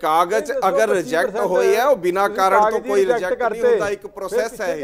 ਕਾਗਜ਼ ਅਗਰ ਰਿਜੈਕਟ ਹੋਏ ਆ ਉਹ ਬਿਨਾਂ ਕਾਰਨ ਤੋਂ ਕੋਈ ਰਿਜੈਕਟ ਨਹੀਂ ਹੁੰਦਾ, ਇੱਕ ਪ੍ਰੋਸੈਸ ਹੈ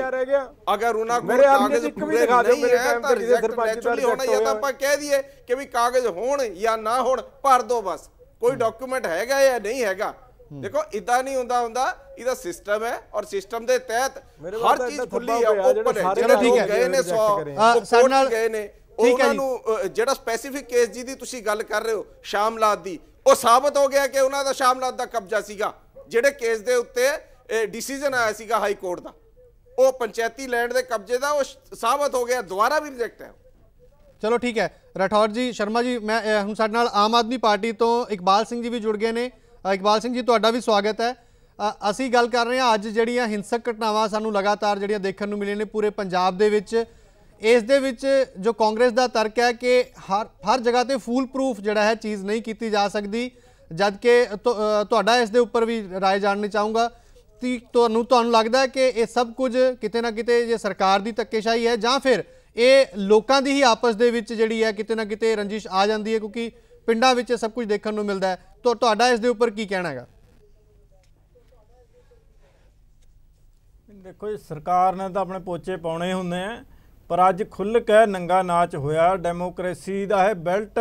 ਅਗਰ ਉਹਨਾਂ ਕੋਲ ਕਾਗਜ਼ ਪੂਰੇ ਨਹੀਂ ਹੈ ਤਾਂ ਰਿਜੈਕਟ ਨੈਚੁਰਲੀ ਹੋਣਾ, ਜਾਂ ਤਾਂ ਆਪਾਂ ਕਹਿ ਦਈਏ ਕਿ ਵੀ ਕਾਗਜ਼ ਹੋਣ ਜਾਂ ਨਾ ਹੋਣ ਭਰ ਦੋ ਬਸ, ਕੋਈ ਡਾਕੂਮੈਂਟ ਹੈਗਾ ਜਾਂ ਨਹੀਂ ਹੈਗਾ। ਦੇਖੋ ਇਦਾਂ ਨਹੀਂ ਹੁੰਦਾ ਇਹਦਾ ਸਿਸਟਮ ਹੈ ਔਰ ਸਿਸਟਮ ਦੇ ਤਹਿਤ ਹਰ ਚੀਜ਼ ਖੁੱਲੀ ਹੈ, ਓਪਨ ਹੈ। ਜਿਹੜੇ ਲੋਕ ਗਏ ਨੇ 100 ਸਾਡੇ ਨਾਲ ਗਏ ਨੇ, ਉਹਨਾਂ ਨੂੰ ਜਿਹੜਾ ਸਪੈਸੀਫਿਕ ਕੇਸ ਜਿਹਦੀ ਤੁਸੀਂ ਗੱਲ ਕਰ ਰਹੇ ਹੋ ਸ਼ਾਮਲਾਤ ਦੀ, ਉਹ ਸਾਬਤ ਹੋ ਗਿਆ ਕਿ ਉਹਨਾਂ ਦਾ ਸ਼ਾਮਲਾਤ ਦਾ ਕਬਜ਼ਾ ਸੀਗਾ। ਜਿਹੜੇ ਕੇਸ ਦੇ ਉੱਤੇ ਡਿਸੀਜਨ ਆਇਆ ਸੀਗਾ ਹਾਈ ਕੋਰਟ ਦਾ, ਉਹ ਪੰਚਾਇਤੀ ਲੈਂਡ ਦੇ ਕਬਜ਼ੇ ਦਾ, ਉਹ ਸਾਬਤ ਹੋ ਗਿਆ, ਦੁਬਾਰਾ ਵੀ ਰਿਜੈਕਟ ਹੈ। ਚਲੋ ਠੀਕ ਹੈ ਰਾਠੌਰ ਜੀ, ਸ਼ਰਮਾ ਜੀ, ਮੈਂ ਹੁਣ ਸਾਡੇ ਨਾਲ ਆਮ ਆਦਮੀ ਪਾਰਟੀ ਤੋਂ ਇਕਬਾਲ ਸਿੰਘ ਜੀ ਵੀ ਜੁੜ ਗਏ ਨੇ। ਇਕਬਾਲ ਸਿੰਘ ਜੀ, ਤੁਹਾਡਾ ਵੀ ਸਵਾਗਤ ਹੈ। ਅਸੀਂ ਗੱਲ ਕਰ ਰਹੇ ਹਾਂ ਅੱਜ ਜਿਹੜੀਆਂ ਹਿੰਸਕ ਘਟਨਾਵਾਂ ਸਾਨੂੰ ਲਗਾਤਾਰ ਜਿਹੜੀਆਂ ਦੇਖਣ ਨੂੰ ਮਿਲੀਆਂ ਨੇ ਪੂਰੇ ਪੰਜਾਬ ਦੇ ਵਿੱਚ, ਇਸ ਦੇ ਵਿੱਚ ਜੋ ਕਾਂਗਰਸ ਦਾ ਤਰਕ ਹੈ ਕਿ ਹਰ ਜਗ੍ਹਾ ਤੇ ਫੂਲ ਪ੍ਰੂਫ ਜਿਹੜਾ ਹੈ ਚੀਜ਼ ਨਹੀਂ ਕੀਤੀ ਜਾ ਸਕਦੀ, ਜਦ ਕਿ ਤੁਹਾਡਾ ਇਸ ਦੇ ਉੱਪਰ ਵੀ ਰਾਏ ਜਾਣਨੀ ਚਾਹੂੰਗਾ। ਤੁਹਾਨੂੰ ਲੱਗਦਾ ਹੈ ਕਿ ਇਹ ਸਭ ਕੁਝ ਕਿਤੇ ਨਾ ਕਿਤੇ ਜੇ ਸਰਕਾਰ ਦੀ ਧੱਕੇਸ਼ਾਹੀ ਹੈ ਜਾਂ ਫਿਰ ਇਹ ਲੋਕਾਂ ਦੀ ਹੀ ਆਪਸ ਦੇ ਵਿੱਚ ਜਿਹੜੀ ਹੈ ਕਿਤੇ ਨਾ ਕਿਤੇ ਰੰਜਿਸ਼ ਆ ਜਾਂਦੀ ਹੈ, ਕਿਉਂਕਿ ਪਿੰਡਾਂ ਵਿੱਚ ਸਭ ਕੁਝ ਦੇਖਣ ਨੂੰ ਮਿਲਦਾ ਹੈ? ਤੁਹਾਡਾ ਇਸ ਦੇ ਉੱਪਰ ਕੀ ਕਹਿਣਾ ਹੈਗਾ? ਦੇਖੋ ਜੀ, ਸਰਕਾਰ ਨੇ ਤਾਂ ਆਪਣੇ ਪੋਚੇ ਪਾਉਣੇ ਹੁੰਦੇ ਆ, ਪਰ ਅੱਜ ਖੁੱਲ੍ਹ ਕੇ ਨੰਗਾ ਨਾਚ ਹੋਇਆ। ਡੈਮੋਕ੍ਰੇਸੀ ਦਾ ਇਹ ਬੈਲਟ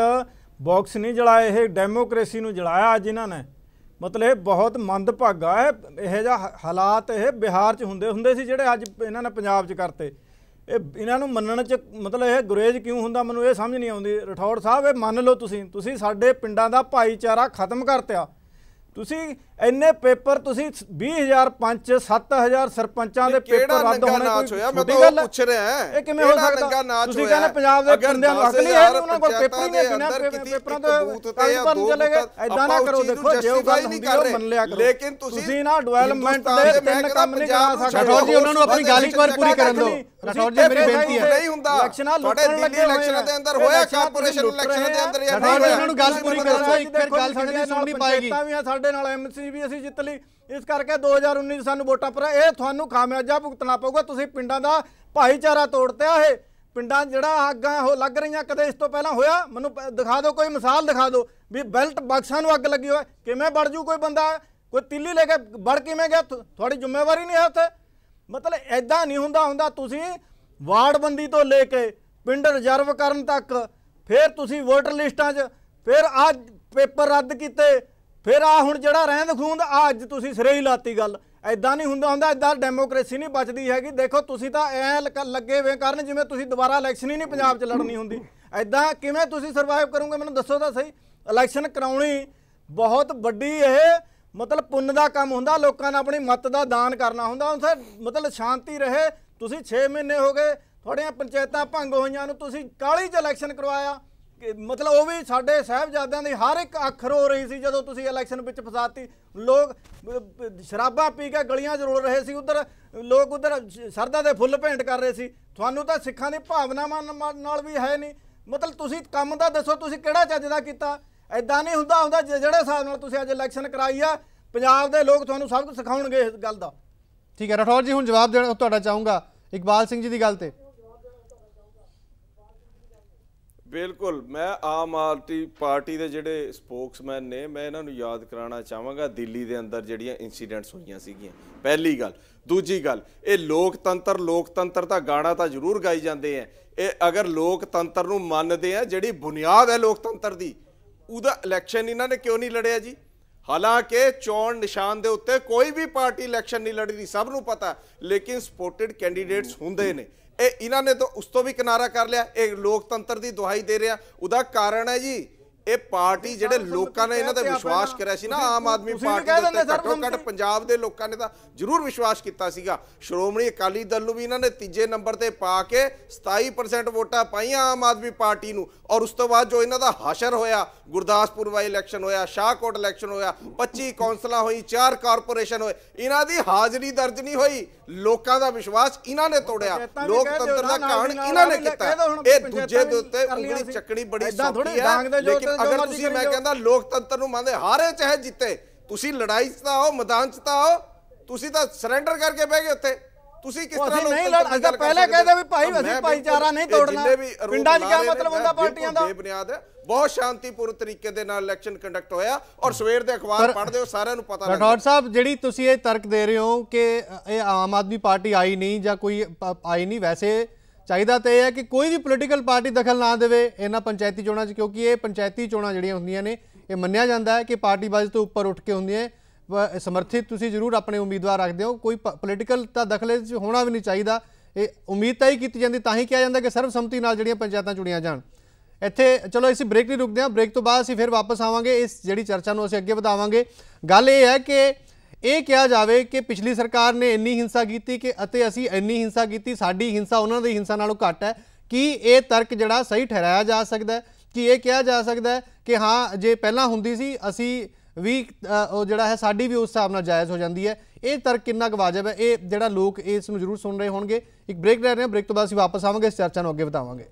ਬਾਕਸ ਨਹੀਂ ਜਲਾਇਆ, ਇਹ ਡੈਮੋਕ੍ਰੇਸੀ ਨੂੰ ਜਲਾਇਆ ਅੱਜ ਇਹਨਾਂ ਨੇ। ਮਤਲਬ ਇਹ ਬਹੁਤ ਮੰਦਭਾਗਾ ਹੈ। ਇਹੋ ਜਿਹਾ ਹਾਲਾਤ ਇਹ ਬਿਹਾਰ 'ਚ ਹੁੰਦੇ ਸੀ ਜਿਹੜੇ ਅੱਜ ਇਹਨਾਂ ਨੇ ਪੰਜਾਬ 'ਚ ਕਰਤੇ। ਇਹ ਇਹਨਾਂ ਨੂੰ ਮੰਨਣ 'ਚ ਮਤਲਬ ਇਹ ਗੁਰੇਜ਼ ਕਿਉਂ ਹੁੰਦਾ, ਮੈਨੂੰ ਇਹ ਸਮਝ ਨਹੀਂ ਆਉਂਦੀ। ਰਾਠੌਰ ਸਾਹਿਬ, ਇਹ ਮੰਨ ਲਓ ਤੁਸੀਂ ਸਾਡੇ ਪਿੰਡਾਂ ਦਾ ਭਾਈਚਾਰਾ ਖਤਮ ਕਰਤਿਆ। ਤੁਸੀਂ ਇੰਨੇ ਪੇਪਰ, ਤੁਸੀਂ 20,000 ਪੰਚ, 7,000 ਸਰਪੰਚਾਂ ਦੇ ਪੇਪਰ ਰੱਦ ਹੋਣੇ, ਮੈਂ ਤਾਂ ਉਹ ਪੁੱਛ ਰਿਹਾ ਇਹ ਕਿਵੇਂ ਹੋ ਸਕਦਾ? ਤੁਸੀਂ ਕਹਿੰਦੇ ਪੰਜਾਬ ਦੇ ਬੰਦਿਆਂ ਨੂੰ ਅਕਲ ਹੀ ਹੈ, ਉਹਨਾਂ ਕੋਲ ਪੇਪਰ ਹੀ ਨਹੀਂ, ਬਿਨਾਂ ਪੇਪਰਾਂ ਤੋਂ ਕੰਮ ਕਰਨ ਚਲੇ ਗਏ। ਐਦਾਂ ਨਾ ਕਰੋ। ਦੇਖੋ ਜੇ ਉਹ ਗੱਲ ਹੁੰਦੀ ਉਹ ਮੰਨ ਲਿਆ ਕਰੋ, ਲੇਕਿਨ ਤੁਸੀਂ ਨਾ ਡਿਵੈਲਪਮੈਂਟ ਦੇ 3 ਕੰਮ ਨਹੀਂ ਕਰਾ ਸਕਦੇ। ਰਾਠੌਰ ਜੀ, ਉਹਨਾਂ ਨੂੰ ਆਪਣੀ ਗੱਲ ਇੱਕ ਵਾਰ ਪੂਰੀ ਕਰਨ ਦਿਓ। ਰਾਠੌਰ ਜੀ, ਮੇਰੀ ਬੇਨਤੀ ਹੈ, ਨਹੀਂ ਹੁੰਦਾ ਤੁਹਾਡੇ ਦਿੱਲੀ ਇਲੈਕਸ਼ਨਾਂ ਦੇ ਅੰਦਰ ਹੋਇਆ, ਕਾਰਪੋਰੇਸ਼ਨ ਇਲੈਕਸ਼ਨ ਦੇ ਅੰਦਰ ਜਾਂ ਨਹੀਂ ਹੋਇਆ? ਉਹਨਾਂ ਨੂੰ ਗੱਲ ਪੂਰੀ ਕਰਨ ਦਿਓ, ਇੱਕ ਫਿਰ ਗੱਲ ਸਾਡੇ ਦੀ ਸੁਣ ਨਹੀਂ ਪਾਏਗੀ। ਸਾਡੇ ਨਾਲ ਐਮਸੀ ਵੀ ਅਸੀਂ ਜਿੱਤ ਲਈ, ਇਸ ਕਰਕੇ 2019 ਸਾਨੂੰ ਵੋਟਾਂ ਪਰ ਇਹ ਤੁਹਾਨੂੰ ਖਾਮਿਆਜਾ ਭੁਗਤਣਾ ਪਊਗਾ। ਤੁਸੀਂ ਪਿੰਡਾਂ ਦਾ ਭਾਈਚਾਰਾ ਤੋੜਤਿਆ। ਇਹ ਪਿੰਡਾਂ ਜਿਹੜਾ ਅੱਗਾਂ ਉਹ ਲੱਗ ਰਹੀਆਂ, ਕਦੇ ਇਸ ਤੋਂ ਪਹਿਲਾਂ ਹੋਇਆ? ਮੈਨੂੰ ਦਿਖਾ ਦਿਓ, ਕੋਈ ਮਿਸਾਲ ਦਿਖਾ ਦਿਓ ਵੀ ਬੈਲਟ ਬਾਕਸਾਂ ਨੂੰ ਅੱਗ ਲੱਗੀ ਹੋਏ। ਕਿਵੇਂ ਵੜ ਜੂ ਕੋਈ ਬੰਦਾ? ਕੋਈ ਤਿੱਲੀ ਲੈ ਕੇ ਵੜ ਕਿਵੇਂ ਗਿਆ? ਤੁਹਾਡੀ ਜ਼ਿੰਮੇਵਾਰੀ ਨਹੀਂ ਹੈ ਉੱਥੇ। ਮਤਲਬ ਐਦਾਂ ਨਹੀਂ ਹੁੰਦਾ। ਤੁਸੀਂ ਵਾਰਡਬੰਦੀ ਤੋਂ ਲੈ ਕੇ ਪਿੰਡ ਰਿਜ਼ਰਵ ਕਰਨ ਤੱਕ, ਫਿਰ ਤੁਸੀਂ ਵੋਟਰ ਲਿਸਟਾਂ 'ਚ, ਫਿਰ ਆਹ ਪੇਪਰ ਰੱਦ ਕੀਤੇ, ਫਿਰ ਆ ਹੁਣ ਜਿਹੜਾ ਰਹਿੰਦ ਖੂੰਦ ਆ ਅੱਜ ਤੁਸੀਂ ਸਿਰੇ ਹੀ ਲਾਤੀ ਗੱਲ। ਐਦਾਂ ਨਹੀਂ ਹੁੰਦਾ। ਐਦਾਂ ਡੈਮੋਕ੍ਰੇਸੀ ਨਹੀਂ ਬਚਦੀ ਹੈਗੀ। ਦੇਖੋ ਤੁਸੀਂ ਤਾਂ ਐ ਲੱਗੇ ਵੇ ਕਰਨ ਜਿਵੇਂ ਤੁਸੀਂ ਦੁਬਾਰਾ ਇਲੈਕਸ਼ਨ ਹੀ ਨਹੀਂ ਪੰਜਾਬ 'ਚ ਲੜਨੀ ਹੁੰਦੀ। ਐਦਾਂ ਕਿਵੇਂ ਤੁਸੀਂ ਸਰਵਾਈਵ ਕਰੋਗੇ? ਮੈਨੂੰ ਦੱਸੋ ਤਾਂ ਸਹੀ। ਇਲੈਕਸ਼ਨ ਕਰਾਉਣੀ ਬਹੁਤ ਵੱਡੀ ਇਹ ਮਤਲਬ ਪੁੰਨ ਦਾ ਕੰਮ ਹੁੰਦਾ। ਲੋਕਾਂ ਨੇ ਆਪਣੀ ਮਤ ਦਾ ਦਾਨ ਕਰਨਾ ਹੁੰਦਾ। ਉੱਥੇ ਮਤਲਬ ਸ਼ਾਂਤੀ ਰਹੇ। ਤੁਸੀਂ 6 ਮਹੀਨੇ ਹੋ ਗਏ ਤੁਹਾਡੀਆਂ ਪੰਚਾਇਤਾਂ ਭੰਗ ਹੋਈਆਂ ਨੂੰ, ਤੁਸੀਂ ਕਾਹਲੀ 'ਚ ਇਲੈਕਸ਼ਨ ਕਰਵਾਇਆ। ਮਤਲਬ ਉਹ ਵੀ ਸਾਡੇ ਸਾਹਿਬਜ਼ਾਦਿਆਂ ਦੀ ਹਰ ਇੱਕ ਅੱਖਰ ਹੋ ਰਹੀ ਸੀ ਜਦੋਂ ਤੁਸੀਂ ਇਲੈਕਸ਼ਨ ਵਿੱਚ ਫਸਾਤੀ। ਲੋਕ ਸ਼ਰਾਬਾਂ ਪੀ ਕੇ ਗਲੀਆਂ 'ਚ ਰੋਲ ਰਹੇ ਸੀ, ਲੋਕ ਉਧਰ ਸਰਦਾ ਦੇ ਫੁੱਲ ਭੇਂਟ ਕਰ ਰਹੇ ਸੀ। ਤੁਹਾਨੂੰ ਤਾਂ ਸਿੱਖਾਂ ਦੀ ਭਾਵਨਾਵਾਂ ਨਾਲ ਵੀ ਹੈ ਨਹੀਂ। ਮਤਲਬ ਤੁਸੀਂ ਕੰਮ ਦਾ ਦੱਸੋ, ਤੁਸੀਂ ਕਿਹੜਾ ਚੱਜ ਦਾ ਕੀਤਾ? ਐਦਾਂ ਨਹੀਂ ਹੁੰਦਾ। ਜਿਹੜੇ ਹਿਸਾਬ ਨਾਲ ਤੁਸੀਂ ਅੱਜ ਇਲੈਕਸ਼ਨ ਕਰਾਈ ਆ, ਪੰਜਾਬ ਦੇ ਲੋਕ ਤੁਹਾਨੂੰ ਸਭ ਕੁਝ ਸਿਖਾਉਣਗੇ ਇਸ ਗੱਲ ਦਾ। ਠੀਕ ਹੈ ਰਾਠੌਰ ਜੀ, ਹੁਣ ਜਵਾਬ ਦੇਣਾ ਤੁਹਾਡਾ ਚਾਹੂੰਗਾ ਇਕਬਾਲ ਸਿੰਘ ਜੀ ਦੀ ਗੱਲ ਤੇ। ਬਿਲਕੁਲ, ਮੈਂ ਆਮ ਆਦਮੀ ਪਾਰਟੀ ਦੇ ਜਿਹੜੇ ਸਪੋਕਸਮੈਨ ਨੇ, ਮੈਂ ਇਹਨਾਂ ਨੂੰ ਯਾਦ ਕਰਾਉਣਾ ਚਾਹਾਂਗਾ ਦਿੱਲੀ ਦੇ ਅੰਦਰ ਜਿਹੜੀਆਂ ਇਨਸੀਡੈਂਟਸ ਹੋਈਆਂ ਸੀਗੀਆਂ। ਪਹਿਲੀ ਗੱਲ। ਦੂਜੀ ਗੱਲ, ਇਹ ਲੋਕਤੰਤਰ ਦਾ ਗਾਣਾ ਤਾਂ ਜ਼ਰੂਰ ਗਾਈ ਜਾਂਦੇ ਆ। ਇਹ ਅਗਰ ਲੋਕਤੰਤਰ ਨੂੰ ਮੰਨਦੇ ਆ, ਜਿਹੜੀ ਬੁਨਿਆਦ ਹੈ ਲੋਕਤੰਤਰ ਦੀ, ਉਹਦਾ ਇਲੈਕਸ਼ਨ ਇਹਨਾਂ ਨੇ ਕਿਉਂ ਨਹੀਂ ਲੜਿਆ ਜੀ? ਹਾਲਾਂਕਿ ਚੋਣ ਨਿਸ਼ਾਨ ਦੇ ਉੱਤੇ ਕੋਈ ਵੀ ਪਾਰਟੀ ਇਲੈਕਸ਼ਨ ਨਹੀਂ ਲੜਦੀ, ਸਭ ਨੂੰ ਪਤਾ, ਲੇਕਿਨ ਸਪੋਰਟਡ ਕੈਂਡੀਡੇਟਸ ਹੁੰਦੇ ਨੇ। ਇਹ ਇਹਨਾਂ ਨੇ ਤਾਂ ਉਸ ਤੋਂ ਵੀ ਕਿਨਾਰਾ ਕਰ ਲਿਆ। ਇਹ ਲੋਕਤੰਤਰ ਦੀ ਦੁਹਾਈ ਦੇ ਰਿਹਾ। ਉਹਦਾ ਕਾਰਨ ਹੈ ਜੀ ਇਹ ਪਾਰਟੀ, ਜਿਹੜੇ ਲੋਕਾਂ ਨੇ ਇਹਨਾਂ ਤੇ ਵਿਸ਼ਵਾਸ ਕਰਿਆ ਸੀ ਨਾ, ਆਮ ਆਦਮੀ ਪਾਰਟੀ ਦੇ ਉੱਤੇ ਘੱਟੋ ਘੱਟ ਪੰਜਾਬ ਦੇ ਲੋਕਾਂ ਨੇ ਤਾਂ ਜ਼ਰੂਰ ਵਿਸ਼ਵਾਸ ਕੀਤਾ ਸੀਗਾ। ਸ਼੍ਰੋਮਣੀ ਅਕਾਲੀ ਦਲ ਨੂੰ ਵੀ ਇਹਨਾਂ ਨੇ ਤੀਜੇ ਨੰਬਰ ਤੇ ਪਾ ਕੇ 27% ਵੋਟਾਂ ਪਾਈਆਂ ਆਮ ਆਦਮੀ ਪਾਰਟੀ ਨੂੰ। ਔਰ ਉਸ ਤੋਂ ਬਾਅਦ ਜੋ ਇਹਨਾਂ ਦਾ ਹਾਸ਼ਰ ਹੋਇਆ, ਗੁਰਦਾਸਪੁਰ ਵਾਈ ਇਲੈਕਸ਼ਨ ਹੋਇਆ, ਸ਼ਾਹਕੋਟ ਇਲੈਕਸ਼ਨ ਹੋਇਆ, 25 ਕੌਂਸਲਾਂ ਹੋਈ, 4 ਕਾਰਪੋਰੇਸ਼ਨ ਹੋਏ, ਇਹਨਾਂ ਦੀ ਹਾਜ਼ਰੀ ਦਰਜ ਨਹੀਂ ਹੋਈ। ਲੋਕਾਂ ਦਾ ਵਿਸ਼ਵਾਸ ਇਹਨਾਂ ਨੇ ਤੋੜਿਆ। ਲੋਕਤੰਤਰ ਦਾ ਕਾਰਨ ਇਹਨਾਂ ਨੇ ਕੀਤਾ। ਇਹ ਦੂਜੇ ਦੇ ਉੱਤੇ ਉਂਗਲੀ ਚੱਕਣੀ ਬੜੀ ਸੌਖੀ ਹੈ, ਲੇਕਿਨ ਅਗਰ ਤੁਸੀਂ, ਮੈਂ ਕਹਿੰਦਾ, ਲੋਕਤੰਤਰ ਨੂੰ ਮੰਨਦੇ, ਹਾਰੇ ਚਾਹੇ ਜਿੱਤੇ, ਤੁਸੀਂ ਲੜਾਈ 'ਚ ਤਾਂ ਆਓ, ਮੈਦਾਨ 'ਚ ਤਾਂ ਆਓ। ਤੁਸੀਂ ਤਾਂ ਸਰੈਂਡਰ ਕਰਕੇ ਬਹਿ ਗਏ ਉੱਥੇ। ਤੁਸੀਂ ਕਿਸ ਤਰ੍ਹਾਂ ਨਹੀਂ ਲੜ ਅਜਾ ਪਹਿਲੇ ਕਹਿੰਦੇ ਵੀ ਭਾਈ ਅਸੀਂ ਭਾਈਚਾਰਾ ਨਹੀਂ ਤੋੜਨਾ ਪਿੰਡਾਂ 'ਚ ਕੀ ਮਤਲਬ ਹੁੰਦਾ ਪਾਰਟੀਆਂ ਦਾ ਬੇਬੁਨਿਆਦ ਹੈ ਬਹੁਤ ਸ਼ਾਂਤੀਪੂਰਨ ਤਰੀਕੇ ਦੇ ਨਾਲ ਇਲੈਕਸ਼ਨ ਕੰਡਕਟ ਹੋਇਆ ਔਰ ਸਵੇਰ ਦੇ ਅਖਬਾਰ ਪੜ੍ਹਦੇ ਹੋ ਸਾਰਿਆਂ ਨੂੰ ਪਤਾ ਰਾਠੌਰ ਸਾਹਿਬ ਜਿਹੜੀ ਤੁਸੀਂ ਇਹ ਤਰਕ ਦੇ ਰਹੇ ਹੋ ਕਿ ਇਹ ਆਮ ਆਦਮੀ ਪਾਰਟੀ ਆਈ ਨਹੀਂ ਜਾਂ ਕੋਈ ਆਈ ਨਹੀਂ ਵੈਸੇ ਚਾਹੀਦਾ ਤਾਂ ਇਹ ਹੈ ਕਿ ਕੋਈ ਵੀ ਪੋਲੀਟੀਕਲ ਪਾਰਟੀ ਦਖਲ ਨਾ ਦੇਵੇ ਇਹਨਾਂ ਪੰਚਾਇਤੀ ਚੋਣਾਂ 'ਚ ਕਿਉਂਕਿ ਇਹ ਪੰਚਾਇਤੀ ਚੋਣਾਂ ਜਿਹੜੀਆਂ ਹੁੰਦੀਆਂ ਨੇ ਇਹ ਮੰਨਿਆ ਜਾਂਦਾ ਹੈ ਕਿ ਪਾਰਟੀਬਾਜ਼ੀ ਤੋਂ ਉੱਪਰ ਉੱਠ ਕੇ ਹੁੰਦੀਆਂ ਸਮਰਥਿਤ ਤੁਸੀਂ ਜ਼ਰੂਰ ਆਪਣੇ ਉਮੀਦਵਾਰ ਰੱਖਦੇ ਹੋ ਕੋਈ ਪੋਲੀਟੀਕਲ ਤਾਂ ਦਖਲ ਹੋਣਾ ਵੀ ਨਹੀਂ ਚਾਹੀਦਾ ਇਹ ਉਮੀਦ ਤਾਂ ਹੀ ਕੀਤੀ ਜਾਂਦੀ ਤਾਂ ਹੀ ਕਿਹਾ ਜਾਂਦਾ ਕਿ ਸਰਬਸੰਮਤੀ ਨਾਲ ਜਿਹੜੀਆਂ ਪੰਚਾਇਤਾਂ ਚੁਣੀਆਂ ਜਾਣ ਇੱਥੇ ਚਲੋ ਅਸੀਂ ਬ੍ਰੇਕ ਨਹੀਂ ਰੁਕਦੇ ਹਾਂ ਬ੍ਰੇਕ ਤੋਂ ਬਾਅਦ ਅਸੀਂ ਫਿਰ ਵਾਪਸ ਆਵਾਂਗੇ ਇਸ ਜਿਹੜੀ ਚਰਚਾ ਨੂੰ ਅਸੀਂ ਅੱਗੇ ਵਧਾਵਾਂਗੇ ਗੱਲ ਇਹ ਹੈ ਕਿ ਇਹ ਕਿਹਾ ਜਾਵੇ ਕਿ ਪਿਛਲੀ ਸਰਕਾਰ ਨੇ ਇੰਨੀ ਹਿੰਸਾ ਕੀਤੀ ਕਿ ਅਤੇ ਅਸੀਂ ਇੰਨੀ ਹਿੰਸਾ ਕੀਤੀ ਸਾਡੀ ਹਿੰਸਾ ਉਹਨਾਂ ਦੀ ਹਿੰਸਾ ਨਾਲੋਂ ਘੱਟ ਹੈ ਕੀ ਇਹ ਤਰਕ ਜਿਹੜਾ ਸਹੀ ਠਹਿਰਾਇਆ ਜਾ ਸਕਦਾ ਹੈ ਕਿ ਇਹ ਕਿਹਾ ਜਾ ਸਕਦਾ ਹੈ ਕਿ ਹਾਂ ਜੇ ਪਹਿਲਾਂ ਹੁੰਦੀ ਸੀ ਅਸੀਂ ਵੀ ਉਹ ਜਿਹੜਾ ਹੈ ਸਾਡੀ ਵੀ ਉਸ ਹਿਸਾਬ ਨਾਲ ਜਾਇਜ਼ ਹੋ ਜਾਂਦੀ ਹੈ ਇਹ ਤਰਕ ਕਿੰਨਾ ਕੁ ਵਾਜਬ ਹੈ ਇਹ ਜਿਹੜਾ ਲੋਕ ਇਸ ਨੂੰ ਜ਼ਰੂਰ ਸੁਣ ਰਹੇ ਹੋਣਗੇ ਇੱਕ ਬ੍ਰੇਕ ਲੈ ਰਹੇ ਹਾਂ ਬ੍ਰੇਕ ਤੋਂ ਬਾਅਦ ਅਸੀਂ ਵਾਪਸ ਆਵਾਂਗੇ ਇਸ ਚਰਚਾ ਨੂੰ ਅੱਗੇ ਵਧਾਵਾਂਗੇ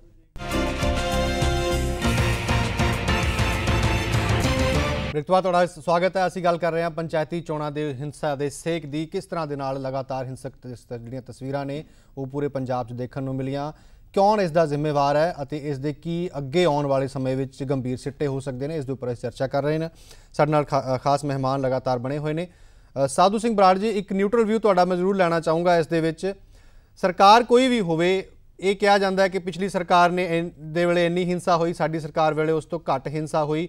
ਬ੍ਰੇਕ ਤੋਂ ਬਾਅਦ ਤੁਹਾਡਾ ਸਵਾਗਤ ਹੈ ਅਸੀਂ ਗੱਲ ਕਰ ਰਹੇ ਹਾਂ ਪੰਚਾਇਤੀ ਚੋਣਾਂ ਦੇ ਹਿੰਸਾ ਦੇ ਸੇਕ ਦੀ ਕਿਸ ਤਰ੍ਹਾਂ ਦੇ ਨਾਲ ਲਗਾਤਾਰ ਹਿੰਸਕ ਜਿਹੜੀਆਂ ਤਸਵੀਰਾਂ ਨੇ ਉਹ ਪੂਰੇ ਪੰਜਾਬ 'ਚ ਦੇਖਣ ਨੂੰ ਮਿਲੀਆਂ ਕੌਣ ਇਸ ਦਾ ਜ਼ਿੰਮੇਵਾਰ ਹੈ ਅਤੇ ਇਸ ਦੇ ਕੀ ਅੱਗੇ ਆਉਣ ਵਾਲੇ ਸਮੇਂ ਵਿੱਚ ਗੰਭੀਰ ਸਿੱਟੇ ਹੋ ਸਕਦੇ ਨੇ ਇਸ ਦੇ ਉੱਪਰ ਅਸੀਂ ਚਰਚਾ ਕਰ ਰਹੇ ਨੇ ਸਾਡੇ ਨਾਲ ਖਾਸ ਮਹਿਮਾਨ ਲਗਾਤਾਰ ਬਣੇ ਹੋਏ ਨੇ ਸਾਧੂ ਸਿੰਘ ਬਰਾੜ ਜੀ ਇੱਕ ਨਿਊਟਰਲ ਵਿਊ ਤੁਹਾਡਾ ਮੈਂ ਜ਼ਰੂਰ ਲੈਣਾ ਚਾਹੂੰਗਾ ਇਸ ਦੇ ਵਿੱਚ ਸਰਕਾਰ ਕੋਈ ਵੀ ਹੋਵੇ ਇਹ ਕਿਹਾ ਜਾਂਦਾ ਹੈ ਕਿ ਪਿਛਲੀ ਸਰਕਾਰ ਨੇ ਦੇ ਵੇਲੇ ਇੰਨੀ ਹਿੰਸਾ ਹੋਈ ਸਾਡੀ ਸਰਕਾਰ ਵੇਲੇ ਉਸ ਤੋਂ ਘੱਟ ਹਿੰਸਾ ਹੋਈ